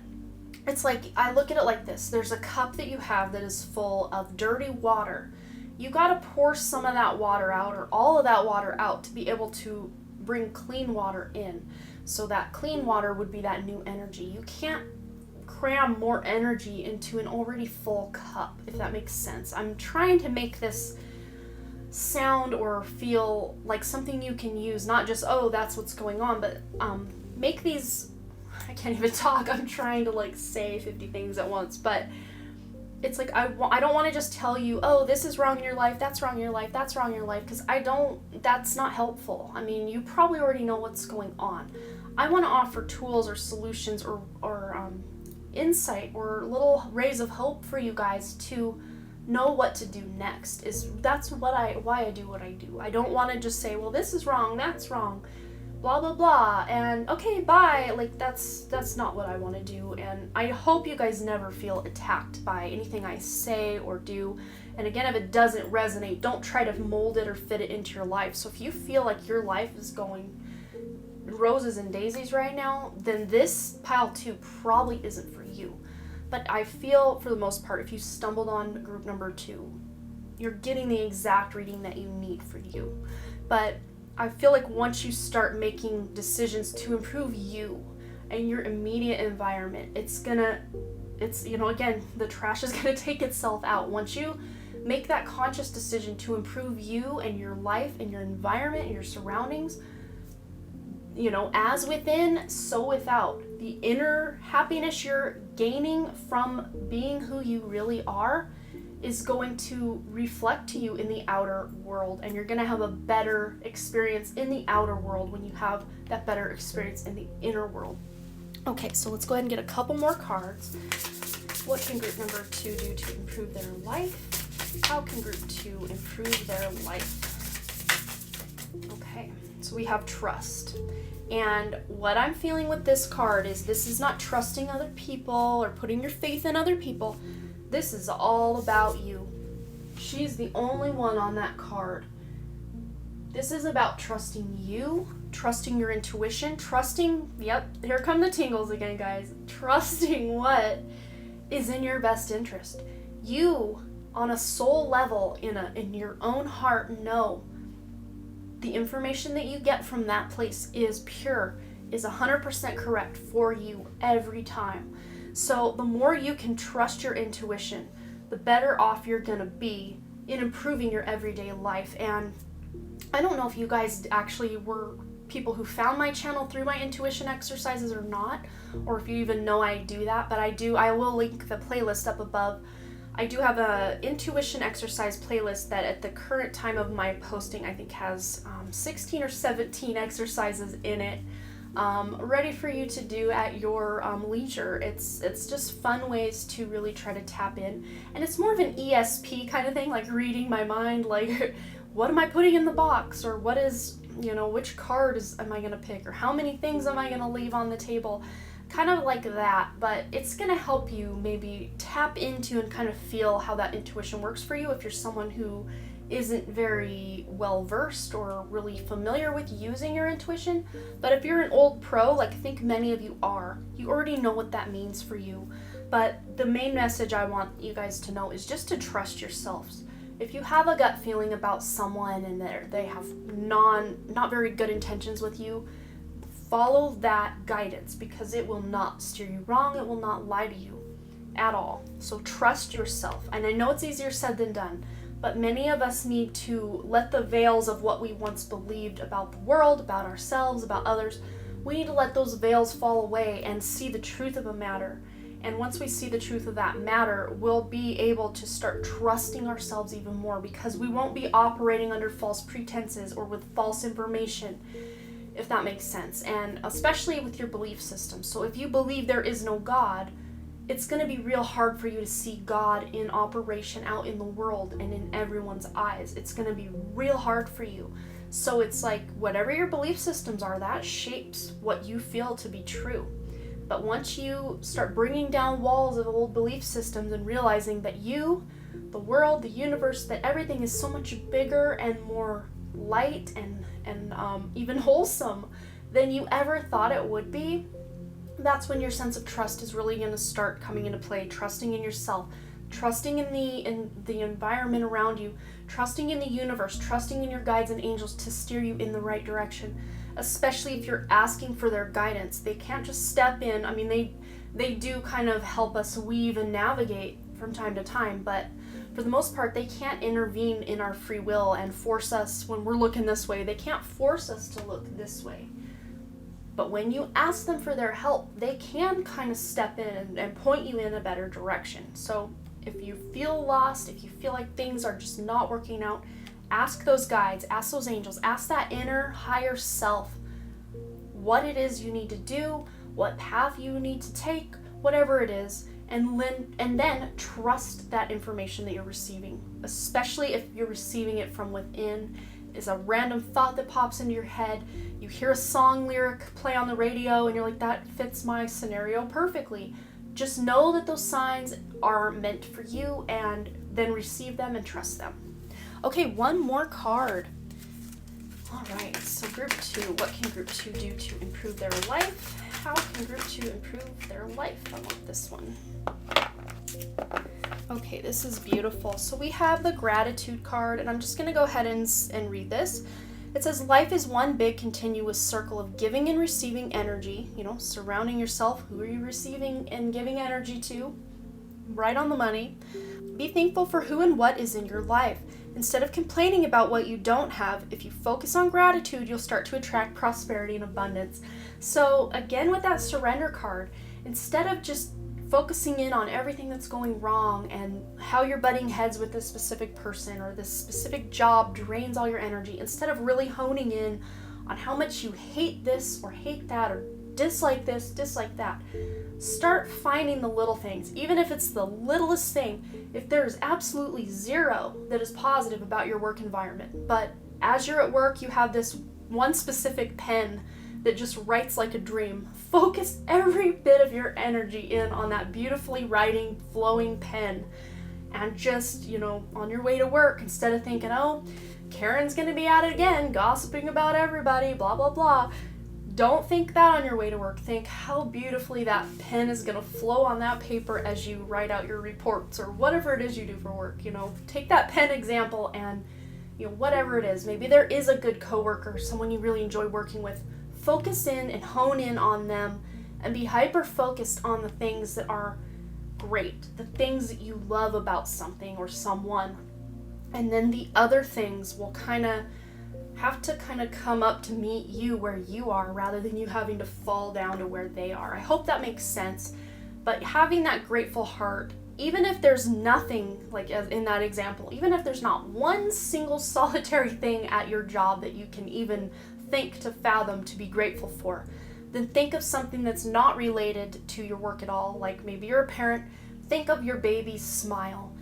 it's like, I look at it like this. There's a cup that you have that is full of dirty water. You got to pour some of that water out, or all of that water out, to be able to bring clean water in. So that clean water would be that new energy. You can't cram more energy into an already full cup, if that makes sense. I'm trying to make this sound or feel like something you can use, not just, oh, that's what's going on, but make these, I can't even talk, I'm trying to like say 50 things at once, but it's like I don't want to just tell you, oh, this is wrong in your life, that's wrong in your life, that's wrong in your life, because that's not helpful. I mean, you probably already know what's going on. I want to offer tools or solutions or insight or little rays of hope for you guys to know what to do next. That's why I do what I do. I don't want to just say, well, this is wrong, that's wrong, blah blah blah, and okay, bye. Like that's not what I want to do. And I hope you guys never feel attacked by anything I say or do. And again, if it doesn't resonate, don't try to mold it or fit it into your life. So if you feel like your life is going roses and daisies right now, then this pile 2 probably isn't for you. But I feel, for the most part, if you stumbled on group number 2, you're getting the exact reading that you need for you. But I feel like once you start making decisions to improve you and your immediate environment, you know, again, the trash is going to take itself out. Once you make that conscious decision to improve you and your life and your environment and your surroundings, you know, as within, so without. The inner happiness you're gaining from being who you really are is going to reflect to you in the outer world, and you're going to have a better experience in the outer world when you have that better experience in the inner world. Okay, so let's go ahead and get a couple more cards. What can group number 2 do to improve their life? How can group 2 improve their life? Okay, So we have trust. And what I'm feeling with this card is this is not trusting other people or putting your faith in other people. This is all about you. She's the only one on that card. This is about trusting you, trusting your intuition, trusting, yep, here come the tingles again, guys. Trusting what is in your best interest. You, on a soul level, in your own heart, know the information that you get from that place is pure, is 100% correct for you every time. So the more you can trust your intuition, the better off you're gonna be in improving your everyday life. And I don't know if you guys actually were people who found my channel through my intuition exercises or not, or if you even know I do that, but I will link the playlist up above. I do have a intuition exercise playlist that at the current time of my posting I think has 16 or 17 exercises in it, ready for you to do at your leisure. It's just fun ways to really try to tap in, and it's more of an ESP kind of thing, like reading my mind, like what am I putting in the box, or what is, which card am I going to pick, or how many things am I going to leave on the table, kind of like that. But it's going to help you maybe tap into and kind of feel how that intuition works for you if you're someone who isn't very well versed or really familiar with using your intuition. But if you're an old pro, like I think many of you are, you already know what that means for you. But the main message I want you guys to know is just to trust yourselves. If you have a gut feeling about someone and they have not very good intentions with you, follow that guidance, because it will not steer you wrong. It will not lie to you at all. So trust yourself. And I know it's easier said than done, but many of us need to let the veils of what we once believed about the world, about ourselves, about others, we need to let those veils fall away and see the truth of a matter. And once we see the truth of that matter, we'll be able to start trusting ourselves even more, because we won't be operating under false pretenses or with false information, if that makes sense. And especially with your belief system. So if you believe there is no God, it's going to be real hard for you to see God in operation out in the world and in everyone's eyes. It's going to be real hard for you. So it's like whatever your belief systems are, that shapes what you feel to be true. But once you start bringing down walls of old belief systems and realizing that you, the world, the universe, that everything is so much bigger and more light and even wholesome than you ever thought it would be, that's when your sense of trust is really going to start coming into play. Trusting in yourself, trusting in the environment around you, trusting in the universe, trusting in your guides and angels to steer you in the right direction. Especially if you're asking for their guidance. They can't just step in. I mean, they do kind of help us weave and navigate from time to time, but for the most part, they can't intervene in our free will and force us when we're looking this way. They can't force us to look this way. But when you ask them for their help, they can kind of step in and point you in a better direction. So if you feel lost, if you feel like things are just not working out, ask those guides, ask those angels, ask that inner higher self what it is you need to do, what path you need to take, whatever it is, and then trust that information that you're receiving, especially if you're receiving it from within. Is a random thought that pops into your head, you hear a song lyric play on the radio and you're like, that fits my scenario perfectly. Just know that those signs are meant for you, and then receive them and trust them. Okay, one more card. All right, so group 2. What can group 2 do to improve their life? How can group 2 improve their life? I want this one. Okay, this is beautiful. So we have the gratitude card, and I'm just going to go ahead and read this. It says, life is one big continuous circle of giving and receiving energy, surrounding yourself. Who are you receiving and giving energy to? Right on the money. Be thankful for who and what is in your life. Instead of complaining about what you don't have, if you focus on gratitude, you'll start to attract prosperity and abundance. So again, with that surrender card, instead of just focusing in on everything that's going wrong and how you're butting heads with this specific person or this specific job drains all your energy, instead of really honing in on how much you hate this or hate that or dislike this, dislike that, start finding the little things. Even if it's the littlest thing, if there's absolutely zero that is positive about your work environment, but as you're at work, you have this one specific pen that just writes like a dream. Focus every bit of your energy in on that beautifully writing, flowing pen. And just, on your way to work, instead of thinking, oh, Karen's gonna be at it again, gossiping about everybody, blah, blah, blah. Don't think that on your way to work. Think how beautifully that pen is gonna flow on that paper as you write out your reports or whatever it is you do for work. Take that pen example and, whatever it is. Maybe there is a good coworker, someone you really enjoy working with. Focus in and hone in on them and be hyper-focused on the things that are great, the things that you love about something or someone. And then the other things will have to come up to meet you where you are rather than you having to fall down to where they are. I hope that makes sense. But having that grateful heart, even if there's nothing, like in that example, even if there's not one single solitary thing at your job that you can even think to fathom to be grateful for, then think of something that's not related to your work at all. Like maybe you're a parent, think of your baby's smile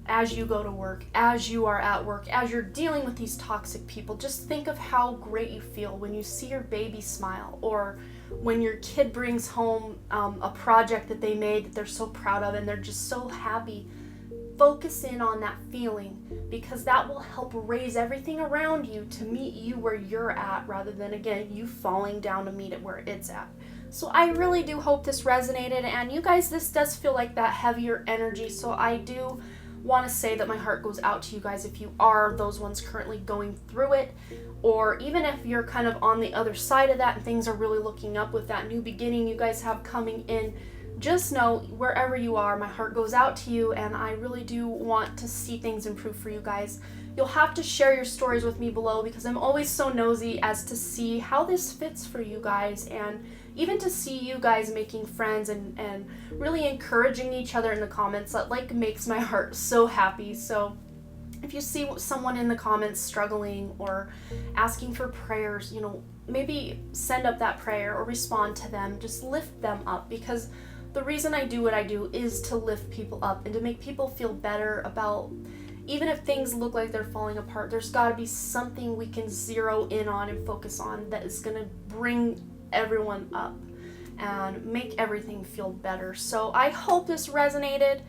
as you go to work, as you are at work, as you're dealing with these toxic people. Just think of how great you feel when you see your baby smile, or when your kid brings home a project that they made that they're so proud of and they're just so happy. Focus in on that feeling, because that will help raise everything around you to meet you where you're at, rather than, again, you falling down to meet it where it's at. So I really do hope this resonated, and you guys, this does feel like that heavier energy, so I do want to say that my heart goes out to you guys if you are those ones currently going through it, or even if you're kind of on the other side of that and things are really looking up with that new beginning you guys have coming in. Just know, wherever you are, my heart goes out to you, and I really do want to see things improve for you guys. You'll have to share your stories with me below, because I'm always so nosy as to see how this fits for you guys, and even to see you guys making friends and really encouraging each other in the comments. That makes my heart so happy. So if you see someone in the comments struggling or asking for prayers, maybe send up that prayer or respond to them. Just lift them up, because the reason I do what I do is to lift people up and to make people feel better about, even if things look like they're falling apart, there's got to be something we can zero in on and focus on that is going to bring everyone up and make everything feel better. So I hope this resonated.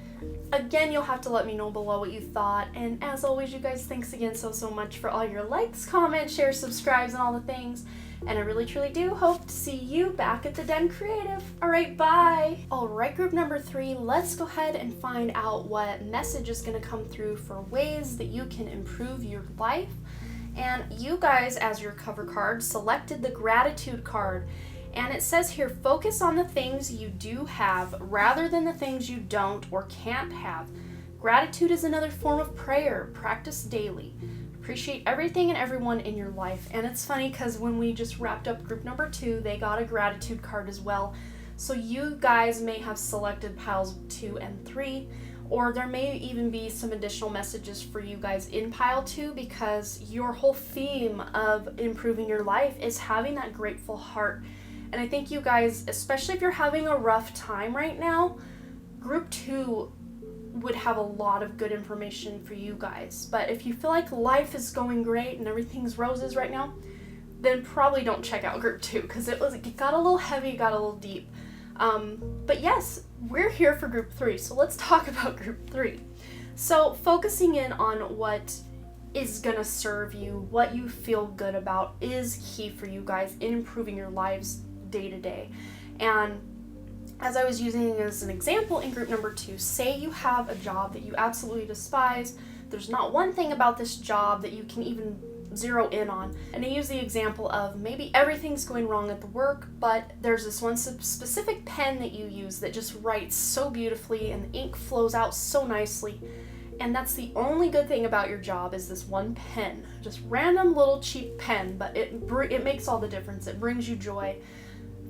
Again, you'll have to let me know below what you thought. And as always, you guys, thanks again so much for all your likes, comments, shares, subscribes, and all the things. And I really truly do hope to see you back at the Den Creative. Alright, bye! Alright, group number 3, let's go ahead and find out what message is going to come through for ways that you can improve your life. And you guys, as your cover card, selected the gratitude card. And it says here, focus on the things you do have rather than the things you don't or can't have. Gratitude is another form of prayer. Practice daily. Appreciate everything and everyone in your life. And it's funny because when we just wrapped up group number 2, they got a gratitude card as well. So you guys may have selected piles 2 and 3, or there may even be some additional messages for you guys in pile 2, because your whole theme of improving your life is having that grateful heart. And I think you guys, especially if you're having a rough time right now, group 2 would have a lot of good information for you guys. But if you feel like life is going great and everything's roses right now, then probably don't check out group 2, because it got a little heavy, got a little deep. But yes, we're here for group 3, so let's talk about group 3. So focusing in on what is gonna serve you, what you feel good about, is key for you guys in improving your lives day to day. And as I was using as an example in group number 2, say you have a job that you absolutely despise. There's not one thing about this job that you can even zero in on. And I use the example of maybe everything's going wrong at the work, but there's this one specific pen that you use that just writes so beautifully and the ink flows out so nicely. And that's the only good thing about your job, is this one pen. Just random little cheap pen, but it makes all the difference. It brings you joy.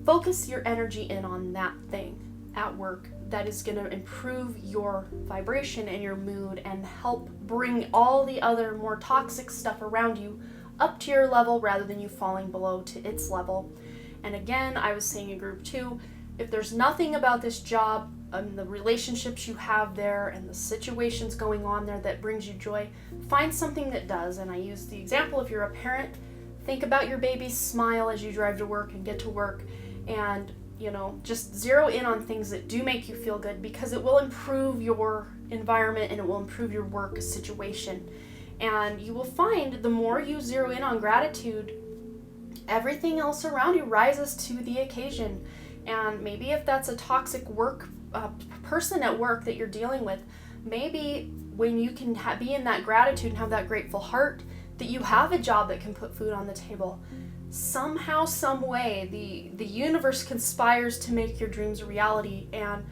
Focus your energy in on that thing at work that is going to improve your vibration and your mood and help bring all the other more toxic stuff around you up to your level rather than you falling below to its level. And again, I was saying in group 2, if there's nothing about this job and the relationships you have there and the situations going on there that brings you joy, find something that does. And I use the example, if you're a parent, Think about your baby's smile as you drive to work and get to work, and just zero in on things that do make you feel good, because it will improve your environment and it will improve your work situation. And you will find the more you zero in on gratitude, everything else around you rises to the occasion. And maybe if that's a toxic person at work that you're dealing with, maybe when you can be in that gratitude and have that grateful heart that you have a job that can put food on the table, somehow, some way, the universe conspires to make your dreams a reality. And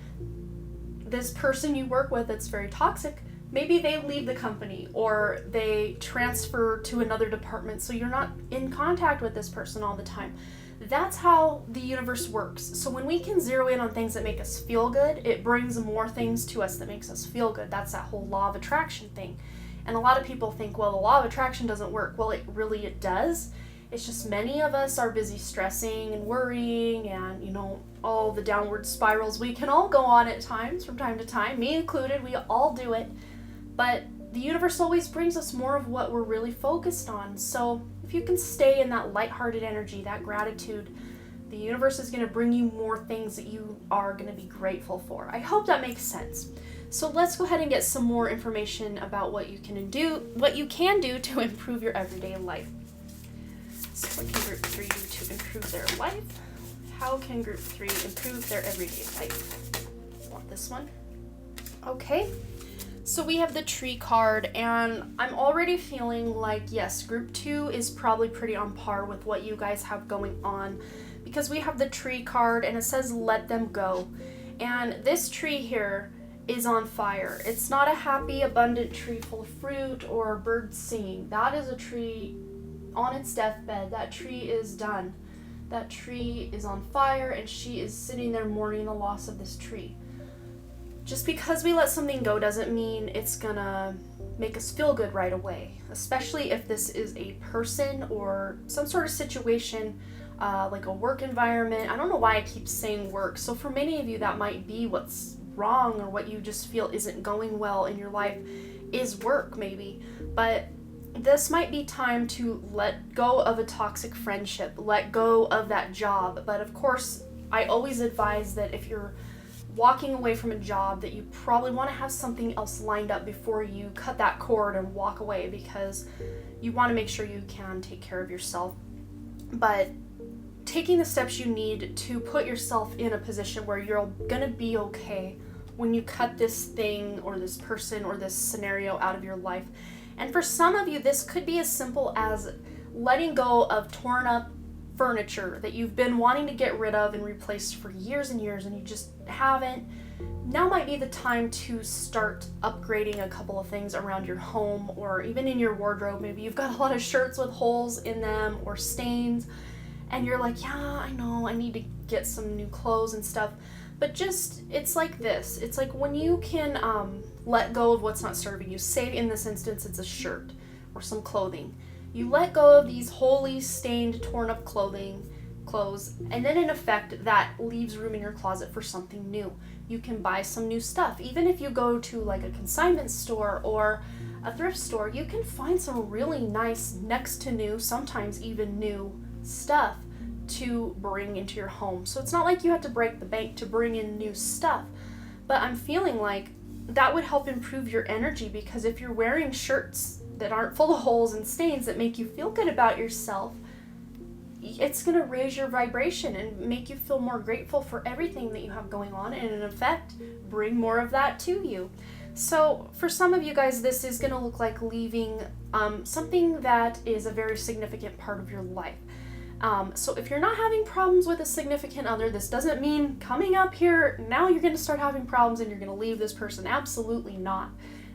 this person you work with that's very toxic, maybe they leave the company or they transfer to another department, so you're not in contact with this person all the time. That's how the universe works. So when we can zero in on things that make us feel good, it brings more things to us that makes us feel good. That's that whole law of attraction thing. And a lot of people think, well, the law of attraction doesn't work. Well, it does. It's just many of us are busy stressing and worrying and, all the downward spirals we can all go on at times from time to time, me included. We all do it. But the universe always brings us more of what we're really focused on. So if you can stay in that lighthearted energy, that gratitude, the universe is going to bring you more things that you are going to be grateful for. I hope that makes sense. So let's go ahead and get some more information about what you can do to improve your everyday life. So what can group 3 do to improve their life? How can group 3 improve their everyday life? Want this one? Okay. So we have the tree card, and I'm already feeling like, yes, group 2 is probably pretty on par with what you guys have going on, because we have the tree card and it says let them go. And this tree here is on fire. It's not a happy, abundant tree full of fruit or birds singing. That is a tree on its deathbed. That tree is done. That tree is on fire, and she is sitting there mourning the loss of this tree. Just because we let something go doesn't mean it's gonna make us feel good right away, especially if this is a person or some sort of situation, like a work environment. I don't know why I keep saying work. So for many of you, that might be what's wrong, or what you just feel isn't going well in your life is work maybe. But this might be time to let go of a toxic friendship, let go of that job. But of course, I always advise that if you're walking away from a job, that you probably want to have something else lined up before you cut that cord and walk away, because you want to make sure you can take care of yourself. But taking the steps you need to put yourself in a position where you're going to be okay when you cut this thing or this person or this scenario out of your life. And for some of you, this could be as simple as letting go of torn up furniture that you've been wanting to get rid of and replace for years and years, and you just haven't. Now might be the time to start upgrading a couple of things around your home, or even in your wardrobe. Maybe you've got a lot of shirts with holes in them or stains, and you're like, yeah, I know, I need to get some new clothes and stuff. But it's like this. It's like when you can let go of what's not serving you. Say in this instance, it's a shirt or some clothing. You let go of these wholly stained, torn up clothes, and then in effect, that leaves room in your closet for something new. You can buy some new stuff. Even if you go to like a consignment store or a thrift store, you can find some really nice, next to new, sometimes even new stuff to bring into your home. So it's not like you have to break the bank to bring in new stuff. But I'm feeling like that would help improve your energy, because if you're wearing shirts that aren't full of holes and stains that make you feel good about yourself, it's going to raise your vibration and make you feel more grateful for everything that you have going on, and in effect, bring more of that to you. So for some of you guys, this is going to look like leaving something that is a very significant part of your life. So if you're not having problems with a significant other, this doesn't mean coming up here, now you're going to start having problems and you're going to leave this person. Absolutely not.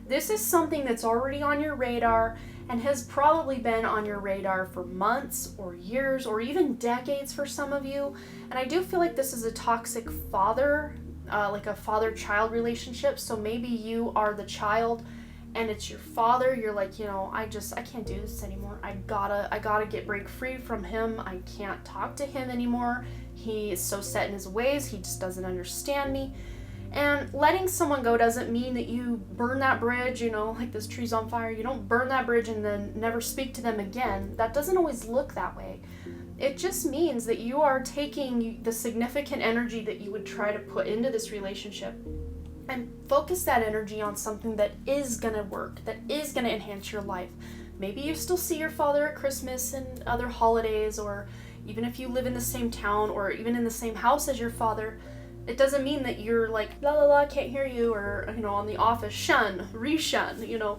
This is something that's already on your radar and has probably been on your radar for months or years or even decades for some of you. And I do feel like this is a toxic father, like a father-child relationship. So maybe you are the child and it's your father. You're like, I can't do this anymore. I gotta break free from him. I can't talk to him anymore. He is so set in his ways. He just doesn't understand me. And letting someone go doesn't mean that you burn that bridge, like this tree's on fire. You don't burn that bridge and then never speak to them again. That doesn't always look that way. It just means that you are taking the significant energy that you would try to put into this relationship and focus that energy on something that is going to work, that is going to enhance your life. Maybe you still see your father at Christmas and other holidays, or even if you live in the same town or even in the same house as your father, it doesn't mean that you're like, la la la, can't hear you, or, on The Office, shun, reshun,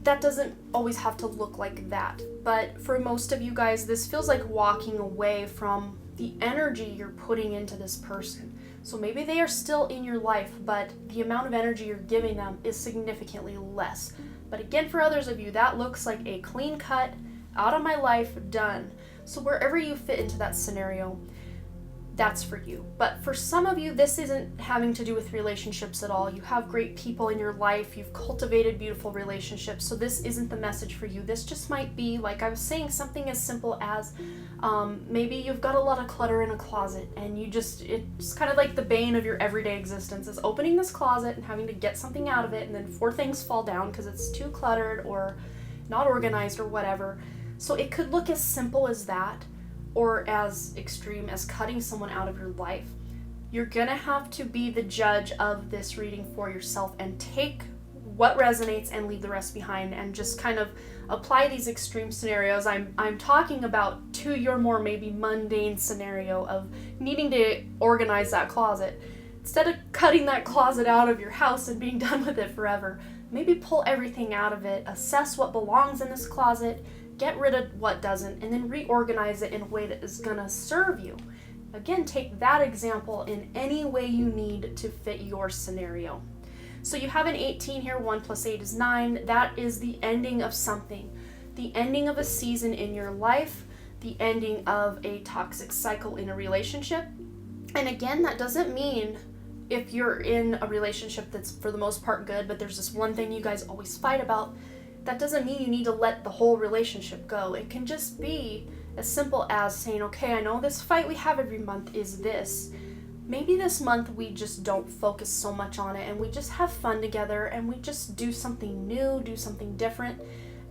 That doesn't always have to look like that. But for most of you guys, this feels like walking away from the energy you're putting into this person. So maybe they are still in your life, but the amount of energy you're giving them is significantly less. But again, for others of you, that looks like a clean cut, out of my life, done. So wherever you fit into that scenario, that's for you. But for some of you, this isn't having to do with relationships at all. You have great people in your life. You've cultivated beautiful relationships. So this isn't the message for you. This just might be, like I was saying, something as simple as maybe you've got a lot of clutter in a closet and it's kind of like the bane of your everyday existence is opening this closet and having to get something out of it, and then 4 things fall down because it's too cluttered or not organized or whatever. So it could look as simple as that, or as extreme as cutting someone out of your life. You're gonna have to be the judge of this reading for yourself and take what resonates and leave the rest behind, and just kind of apply these extreme scenarios I'm talking about to your more maybe mundane scenario of needing to organize that closet. Instead of cutting that closet out of your house and being done with it forever, maybe pull everything out of it, assess what belongs in this closet, get rid of what doesn't, and then reorganize it in a way that is gonna serve you. Again, take that example in any way you need to fit your scenario. So you have an 18 here, 1 + 8 is 9. That is the ending of something. The ending of a season in your life, the ending of a toxic cycle in a relationship. And again, that doesn't mean if you're in a relationship that's for the most part good, but there's this one thing you guys always fight about, that doesn't mean you need to let the whole relationship go. It can just be as simple as saying, okay, I know this fight we have every month is this. Maybe this month we just don't focus so much on it and we just have fun together and we just do something new, do something different.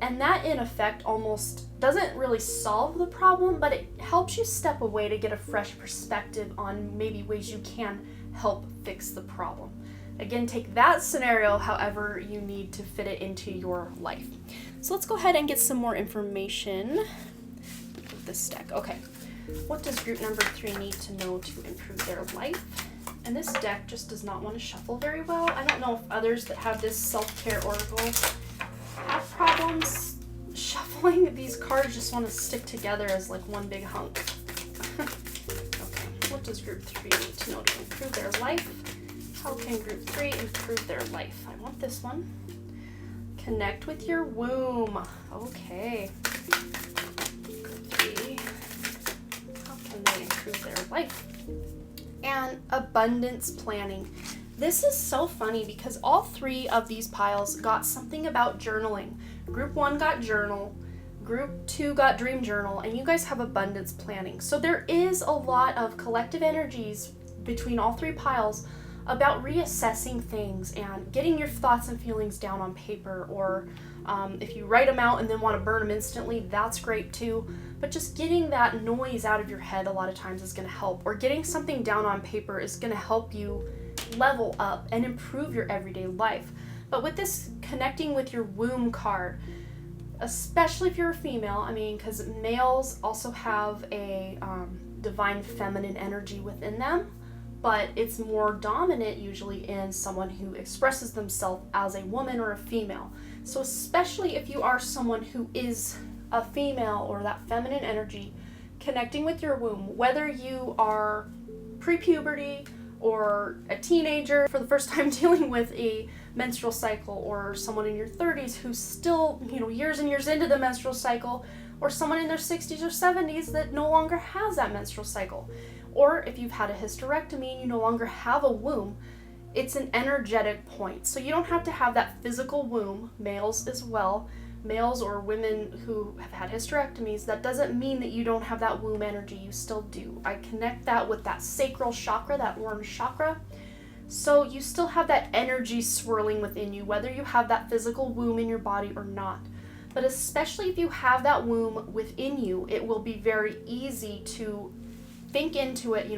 And that in effect almost doesn't really solve the problem, but it helps you step away to get a fresh perspective on maybe ways you can help fix the problem. Again, take that scenario however you need to fit it into your life. So let's go ahead and get some more information with this deck. Okay, what does group number 3 need to know to improve their life? And this deck just does not want to shuffle very well. I don't know if others that have this self-care oracle have problems shuffling. These cards just want to stick together as like one big hunk. Okay, what does group 3 need to know to improve their life? How can group 3 improve their life? I want this one. Connect with your womb. Okay. Group 3. How can they improve their life? And abundance planning. This is so funny because all 3 of these piles got something about journaling. Group 1 got journal. Group 2 got dream journal. And you guys have abundance planning. So there is a lot of collective energies between all 3 piles about reassessing things and getting your thoughts and feelings down on paper, or if you write them out and then want to burn them instantly, that's great too. But just getting that noise out of your head a lot of times is going to help, or getting something down on paper is going to help you level up and improve your everyday life. But with this connecting with your womb card, especially if you're a female, because males also have a divine feminine energy within them, but it's more dominant usually in someone who expresses themselves as a woman or a female. So especially if you are someone who is a female or that feminine energy, connecting with your womb, whether you are pre-puberty or a teenager for the first time dealing with a menstrual cycle, or someone in your 30s who's still, years and years into the menstrual cycle, or someone in their 60s or 70s that no longer has that menstrual cycle. Or if you've had a hysterectomy and you no longer have a womb, it's an energetic point. So you don't have to have that physical womb, males as well, males or women who have had hysterectomies. That doesn't mean that you don't have that womb energy, you still do. I connect that with that sacral chakra, that orange chakra, So you still have that energy swirling within you, whether you have that physical womb in your body or not. But especially if you have that womb within you, it will be very easy to think into it,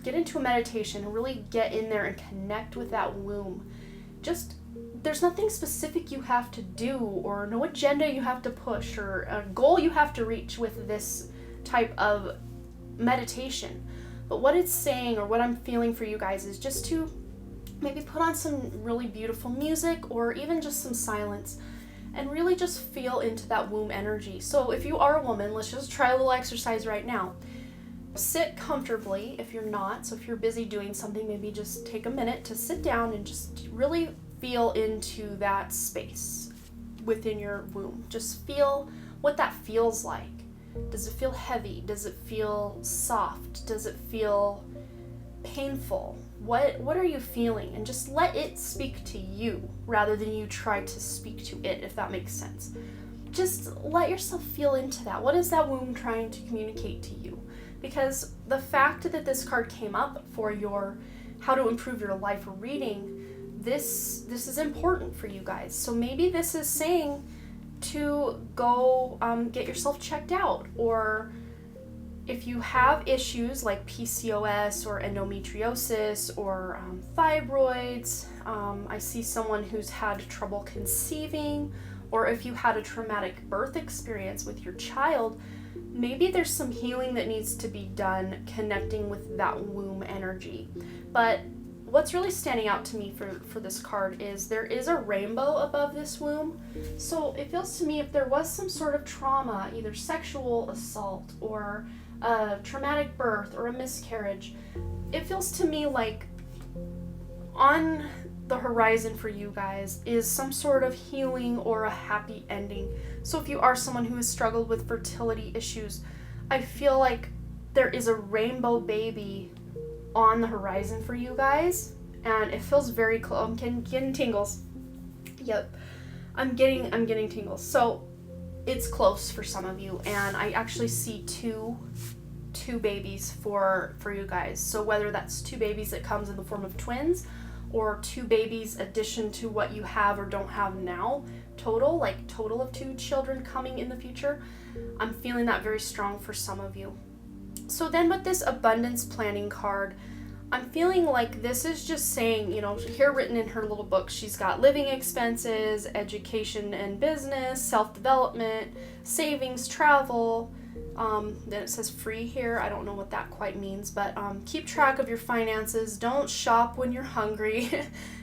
get into a meditation and really get in there and connect with that womb. Just, there's nothing specific you have to do or no agenda you have to push or a goal you have to reach with this type of meditation. But what it's saying, or what I'm feeling for you guys, is just to maybe put on some really beautiful music or even just some silence and really just feel into that womb energy. So if you are a woman, let's just try a little exercise right now. Sit comfortably if you're not. So if you're busy doing something, maybe just take a minute to sit down and just really feel into that space within your womb. Just feel what that feels like. Does it feel heavy? Does it feel soft? Does it feel painful? What are you feeling? And just let it speak to you rather than you try to speak to it, if that makes sense. Just let yourself feel into that. What is that womb trying to communicate to you? Because the fact that this card came up for your how to improve your life reading, this is important for you guys. So maybe this is saying to go get yourself checked out, or if you have issues like PCOS or endometriosis or fibroids, I see someone who's had trouble conceiving, or if you had a traumatic birth experience with your child, maybe there's some healing that needs to be done connecting with that womb energy. But what's really standing out to me for this card is there is a rainbow above this womb. So it feels to me if there was some sort of trauma, either sexual assault or a traumatic birth or a miscarriage, it feels to me like on the horizon for you guys is some sort of healing or a happy ending. So if you are someone who has struggled with fertility issues, I feel like there is a rainbow baby on the horizon for you guys, and it feels very close. I'm getting tingles. Yep, I'm getting tingles. So it's close for some of you, and I actually see two babies for you guys. So whether that's two babies that comes in the form of twins, or two babies addition to what you have or don't have now, total of two children coming in the future, I'm feeling that very strong for some of you. So then with this abundance planning card, I'm feeling like this is just saying, here written in her little book, she's got living expenses, education and business, self-development, savings, travel. Then it says free here. I don't know what that quite means, but keep track of your finances. Don't shop when you're hungry.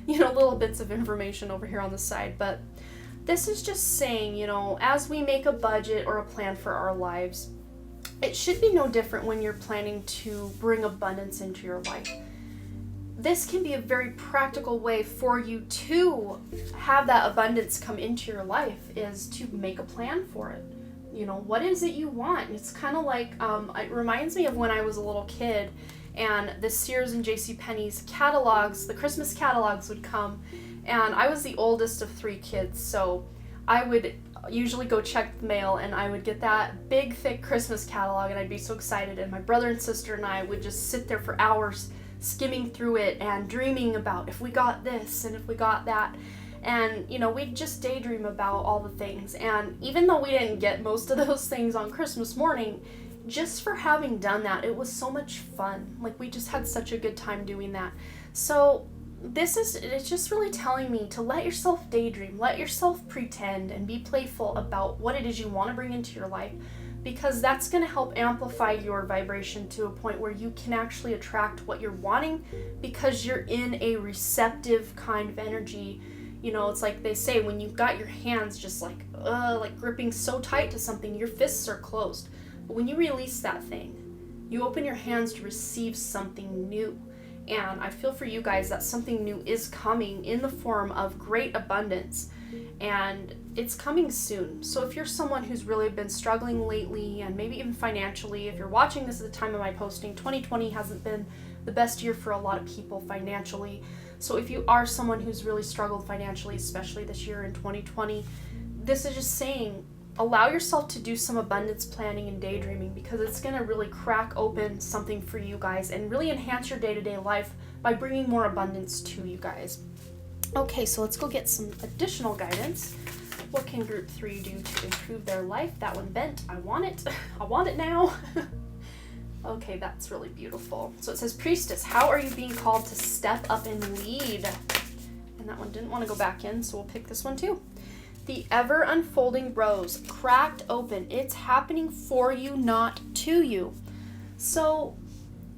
Little bits of information over here on the side. But this is just saying, as we make a budget or a plan for our lives, it should be no different when you're planning to bring abundance into your life. This can be a very practical way for you to have that abundance come into your life, is to make a plan for it. What is it you want? It's kind of like, it reminds me of when I was a little kid and the Sears and JCPenney's catalogs, the Christmas catalogs would come, and I was the oldest of 3 kids, so I would usually go check the mail and I would get that big thick Christmas catalog and I'd be so excited, and my brother and sister and I would just sit there for hours skimming through it and dreaming about if we got this and if we got that. And we'd just daydream about all the things, and even though we didn't get most of those things on Christmas morning, just for having done that, it was so much fun. Like, we just had such a good time doing that. So it's just really telling me to let yourself daydream, let yourself pretend, and be playful about what it is you want to bring into your life, because that's going to help amplify your vibration to a point where you can actually attract what you're wanting, because you're in a receptive kind of energy. It's like they say, when you've got your hands just like gripping so tight to something, your fists are closed. But when you release that thing, you open your hands to receive something new. And I feel for you guys that something new is coming in the form of great abundance, and it's coming soon. So if you're someone who's really been struggling lately, and maybe even financially, if you're watching this at the time of my posting, 2020 hasn't been the best year for a lot of people financially. So if you are someone who's really struggled financially, especially this year in 2020, this is just saying, allow yourself to do some abundance planning and daydreaming, because it's going to really crack open something for you guys and really enhance your day-to-day life by bringing more abundance to you guys. Okay, so let's go get some additional guidance. What can group 3 do to improve their life? That one bent. I want it. I want it now. Okay, that's really beautiful. So it says, Priestess, how are you being called to step up and lead? And that one didn't want to go back in, so we'll pick this one too. The ever unfolding rose, cracked open. It's happening for you, not to you. So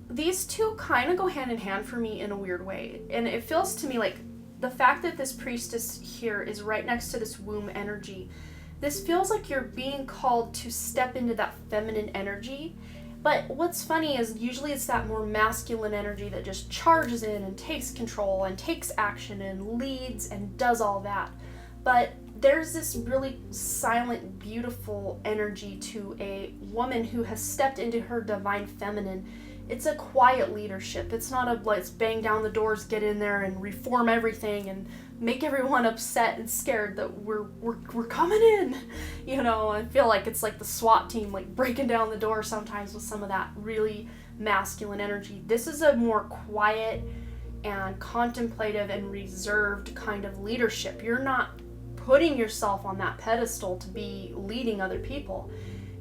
these two kind of go hand in hand for me in a weird way. And it feels to me like the fact that this priestess here is right next to this womb energy, this feels like you're being called to step into that feminine energy. But what's funny is usually it's that more masculine energy that just charges in and takes control and takes action and leads and does all that. But there's this really silent, beautiful energy to a woman who has stepped into her divine feminine. It's a quiet leadership. It's not a let's bang down the doors, get in there and reform everything and make everyone upset and scared that we're coming in. You know, I feel like it's like the SWAT team, like breaking down the door sometimes with some of that really masculine energy. This is a more quiet and contemplative and reserved kind of leadership. You're not putting yourself on that pedestal to be leading other people.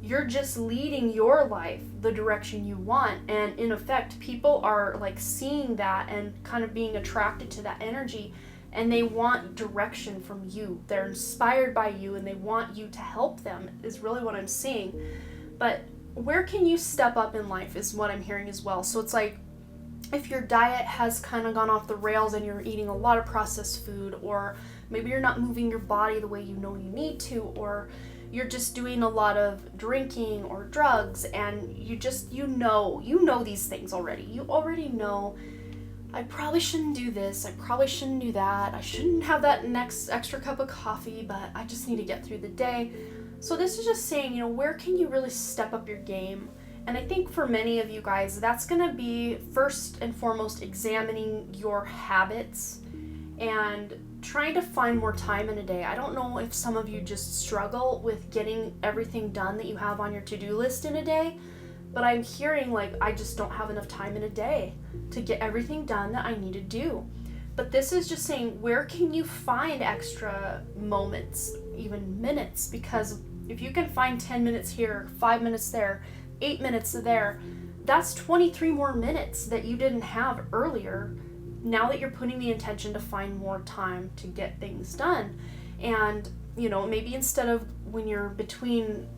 You're just leading your life the direction you want, and in effect people are like seeing that and kind of being attracted to that energy, and they want direction from you. They're inspired by you and they want you to help them, is really what I'm seeing. But where can you step up in life is what I'm hearing as well. So it's like if your diet has kind of gone off the rails and you're eating a lot of processed food, or maybe you're not moving your body the way you know you need to, or you're just doing a lot of drinking or drugs, and you know these things already. You already know, I probably shouldn't do this, I probably shouldn't do that, I shouldn't have that next extra cup of coffee, but I just need to get through the day. So this is just saying, you know, where can you really step up your game? And I think for many of you guys, that's going to be first and foremost examining your habits and trying to find more time in a day. I don't know if some of you just struggle with getting everything done that you have on your to-do list in a day, but I'm hearing like I just don't have enough time in a day to get everything done that I need to do. But this is just saying, where can you find extra moments, even minutes? Because if you can find 10 minutes here, 5 minutes there, 8 minutes there, that's 23 more minutes that you didn't have earlier, now that you're putting the intention to find more time to get things done. And, you know, maybe instead of when you're between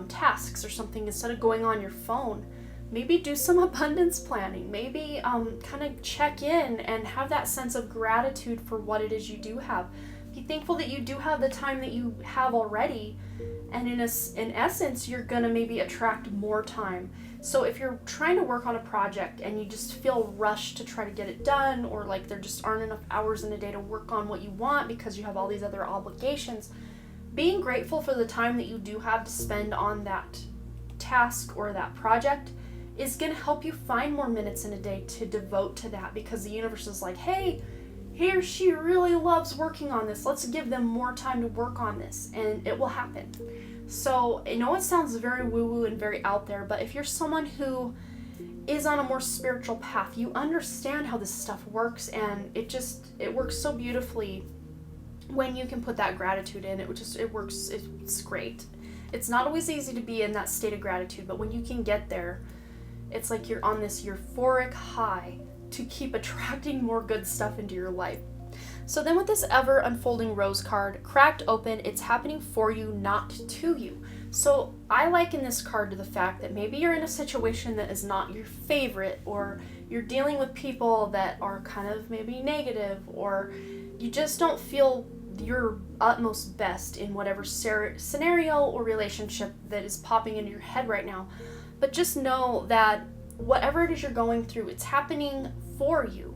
tasks or something, instead of going on your phone, maybe do some abundance planning. Maybe kind of check in and have that sense of gratitude for what it is you do have. Be thankful that you do have the time that you have already, and in essence, you're gonna maybe attract more time. So if you're trying to work on a project and you just feel rushed to try to get it done, or like there just aren't enough hours in a day to work on what you want because you have all these other obligations, being grateful for the time that you do have to spend on that task or that project is gonna help you find more minutes in a day to devote to that, because the universe is like, hey, he or she really loves working on this. Let's give them more time to work on this, and it will happen. So I know it sounds very woo-woo and very out there, but if you're someone who is on a more spiritual path, you understand how this stuff works, and it works so beautifully when you can put that gratitude in. It works, it's great. It's not always easy to be in that state of gratitude, but when you can get there, it's like you're on this euphoric high to keep attracting more good stuff into your life. So then with this ever unfolding rose card, cracked open, it's happening for you, not to you. So I liken this card to the fact that maybe you're in a situation that is not your favorite, or you're dealing with people that are kind of maybe negative, or you just don't feel your utmost best in whatever scenario or relationship that is popping into your head right now. But just know that whatever it is you're going through, it's happening for you.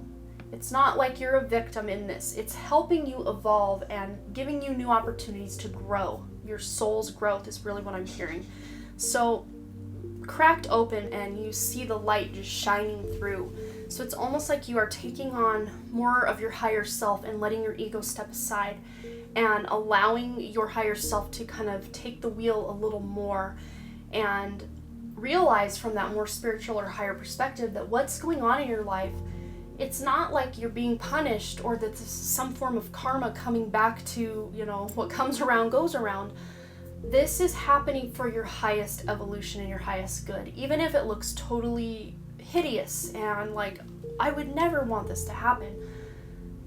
It's not like you're a victim in this. It's helping you evolve and giving you new opportunities to grow. Your soul's growth is really what I'm hearing. So cracked open and you see the light just shining through. So it's almost like you are taking on more of your higher self and letting your ego step aside. and allowing your higher self to kind of take the wheel a little more and realize from that more spiritual or higher perspective that what's going on in your life, it's not like you're being punished or that this is some form of karma coming back to, what comes around goes around. This is happening for your highest evolution and your highest good, even if it looks totally hideous and like, I would never want this to happen.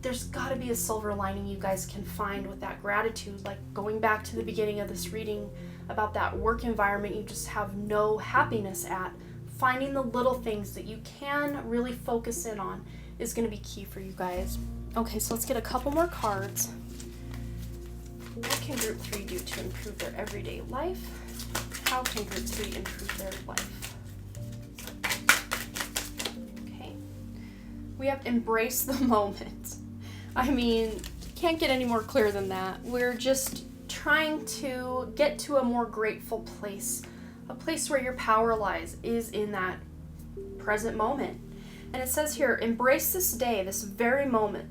There's got to be a silver lining you guys can find with that gratitude. Like going back to the beginning of this reading about that work environment you just have no happiness at, finding the little things that you can really focus in on is going to be key for you guys. Okay, so let's get a couple more cards. What can group 3 do to improve their everyday life? How can group 3 improve their life? Okay. We have embrace the moment. I mean, can't get any more clear than that. We're just trying to get to a more grateful place. A place where your power lies is in that present moment. And it says here, embrace this day, this very moment.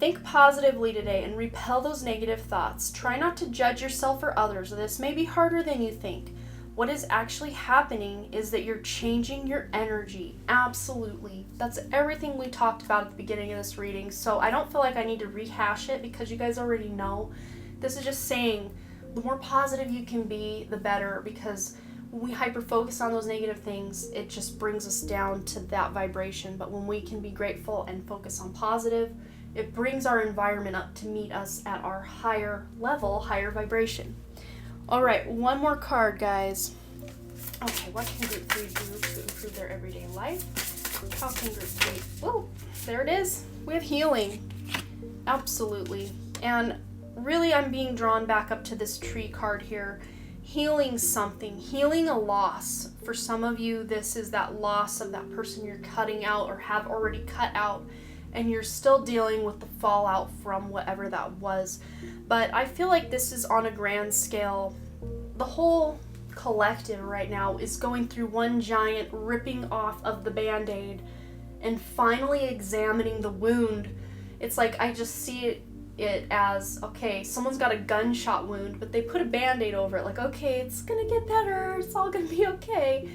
Think positively today and repel those negative thoughts. Try not to judge yourself or others. This may be harder than you think. What is actually happening is that you're changing your energy. Absolutely. That's everything we talked about at the beginning of this reading. So I don't feel like I need to rehash it because you guys already know. This is just saying the more positive you can be, the better, because when we hyper-focus on those negative things, it just brings us down to that vibration. But when we can be grateful and focus on positive, it brings our environment up to meet us at our higher level, higher vibration. All right, one more card, guys. Okay, what can group 3 do to improve their everyday life? How can group 3... Whoa, there it is. We have healing. Absolutely. And really, I'm being drawn back up to this tree card here. Healing something, healing a loss. For some of you, this is that loss of that person you're cutting out or have already cut out, and you're still dealing with the fallout from whatever that was. But I feel like this is on a grand scale. The whole collective right now is going through one giant ripping off of the Band-Aid and finally examining the wound. It's like I just see it as, okay, someone's got a gunshot wound, but they put a Band-Aid over it, like, okay, it's gonna get better, it's all gonna be okay.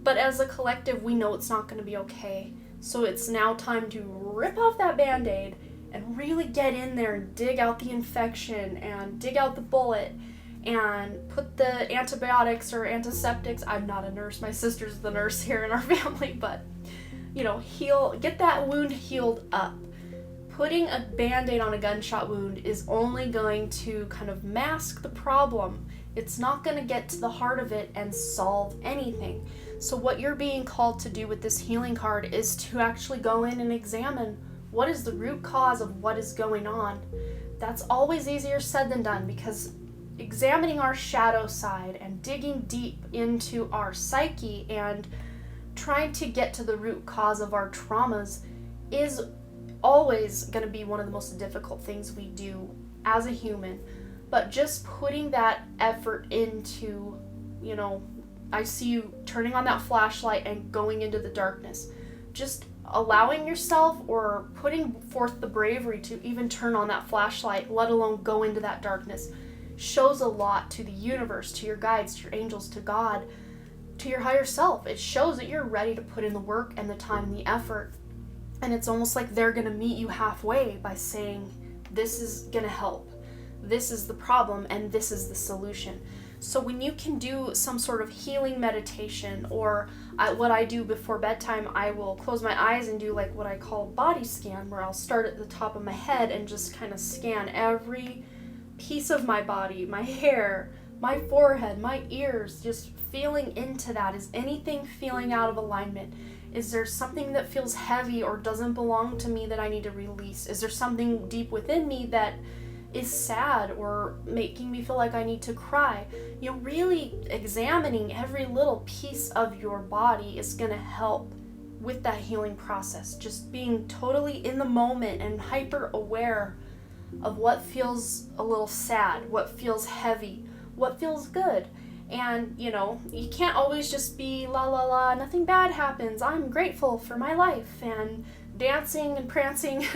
But as a collective, we know it's not gonna be okay. So it's now time to rip off that Band-Aid and really get in there and dig out the infection and dig out the bullet and put the antibiotics or antiseptics. I'm not a nurse, my sister's the nurse here in our family, but, get that wound healed up. Putting a Band-Aid on a gunshot wound is only going to kind of mask the problem. It's not going to get to the heart of it and solve anything. So what you're being called to do with this healing card is to actually go in and examine what is the root cause of what is going on. That's always easier said than done, because examining our shadow side and digging deep into our psyche and trying to get to the root cause of our traumas is always going to be one of the most difficult things we do as a human. But just putting that effort into, I see you turning on that flashlight and going into the darkness. Just allowing yourself or putting forth the bravery to even turn on that flashlight, let alone go into that darkness, shows a lot to the universe, to your guides, to your angels, to God, to your higher self. It shows that you're ready to put in the work and the time and the effort. And it's almost like they're going to meet you halfway by saying, this is going to help. This is the problem and this is the solution. So when you can do some sort of healing meditation, or what I do before bedtime, I will close my eyes and do like what I call body scan, where I'll start at the top of my head and just kind of scan every piece of my body, my hair, my forehead, my ears, just feeling into that. Is anything feeling out of alignment? Is there something that feels heavy or doesn't belong to me that I need to release? Is there something deep within me that is sad or making me feel like I need to cry? Really examining every little piece of your body is going to help with that healing process. Just being totally in the moment and hyper aware of what feels a little sad, what feels heavy, what feels good. And, you can't always just be la la la, nothing bad happens, I'm grateful for my life, and dancing and prancing.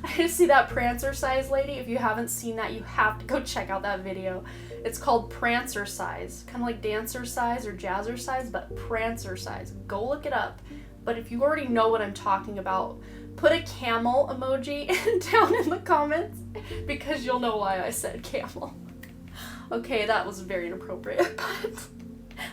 I just see that prancercise lady. If you haven't seen that, you have to go check out that video. It's called prancercise, kind of like dancercise or jazzercise, but prancercise. Go look it up. But if you already know what I'm talking about, put a camel emoji down in the comments, because you'll know why I said camel. Okay, that was very inappropriate, but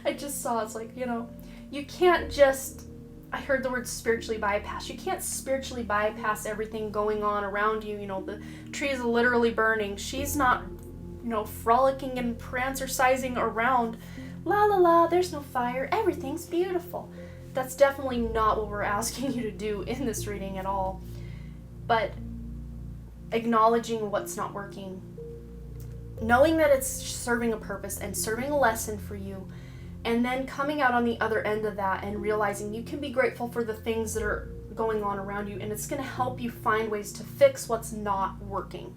I just saw, it's like, you know, you can't just, I heard the word spiritually bypass. You can't spiritually bypass everything going on around you. You know, the tree is literally burning. She's not, you know, frolicking and prancercising around. La la la, there's no fire. Everything's beautiful. That's definitely not what we're asking you to do in this reading at all. But acknowledging what's not working, knowing that it's serving a purpose and serving a lesson for you, and then coming out on the other end of that and realizing you can be grateful for the things that are going on around you, and it's going to help you find ways to fix what's not working.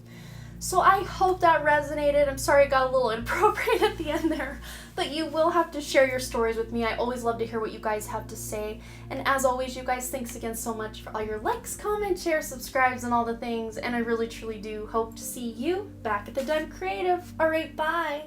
So I hope that resonated. I'm sorry it got a little inappropriate at the end there, but you will have to share your stories with me. I always love to hear what you guys have to say. And as always, you guys, thanks again so much for all your likes, comments, shares, subscribes, and all the things. And I really, truly do hope to see you back at the Den Creative. All right, bye.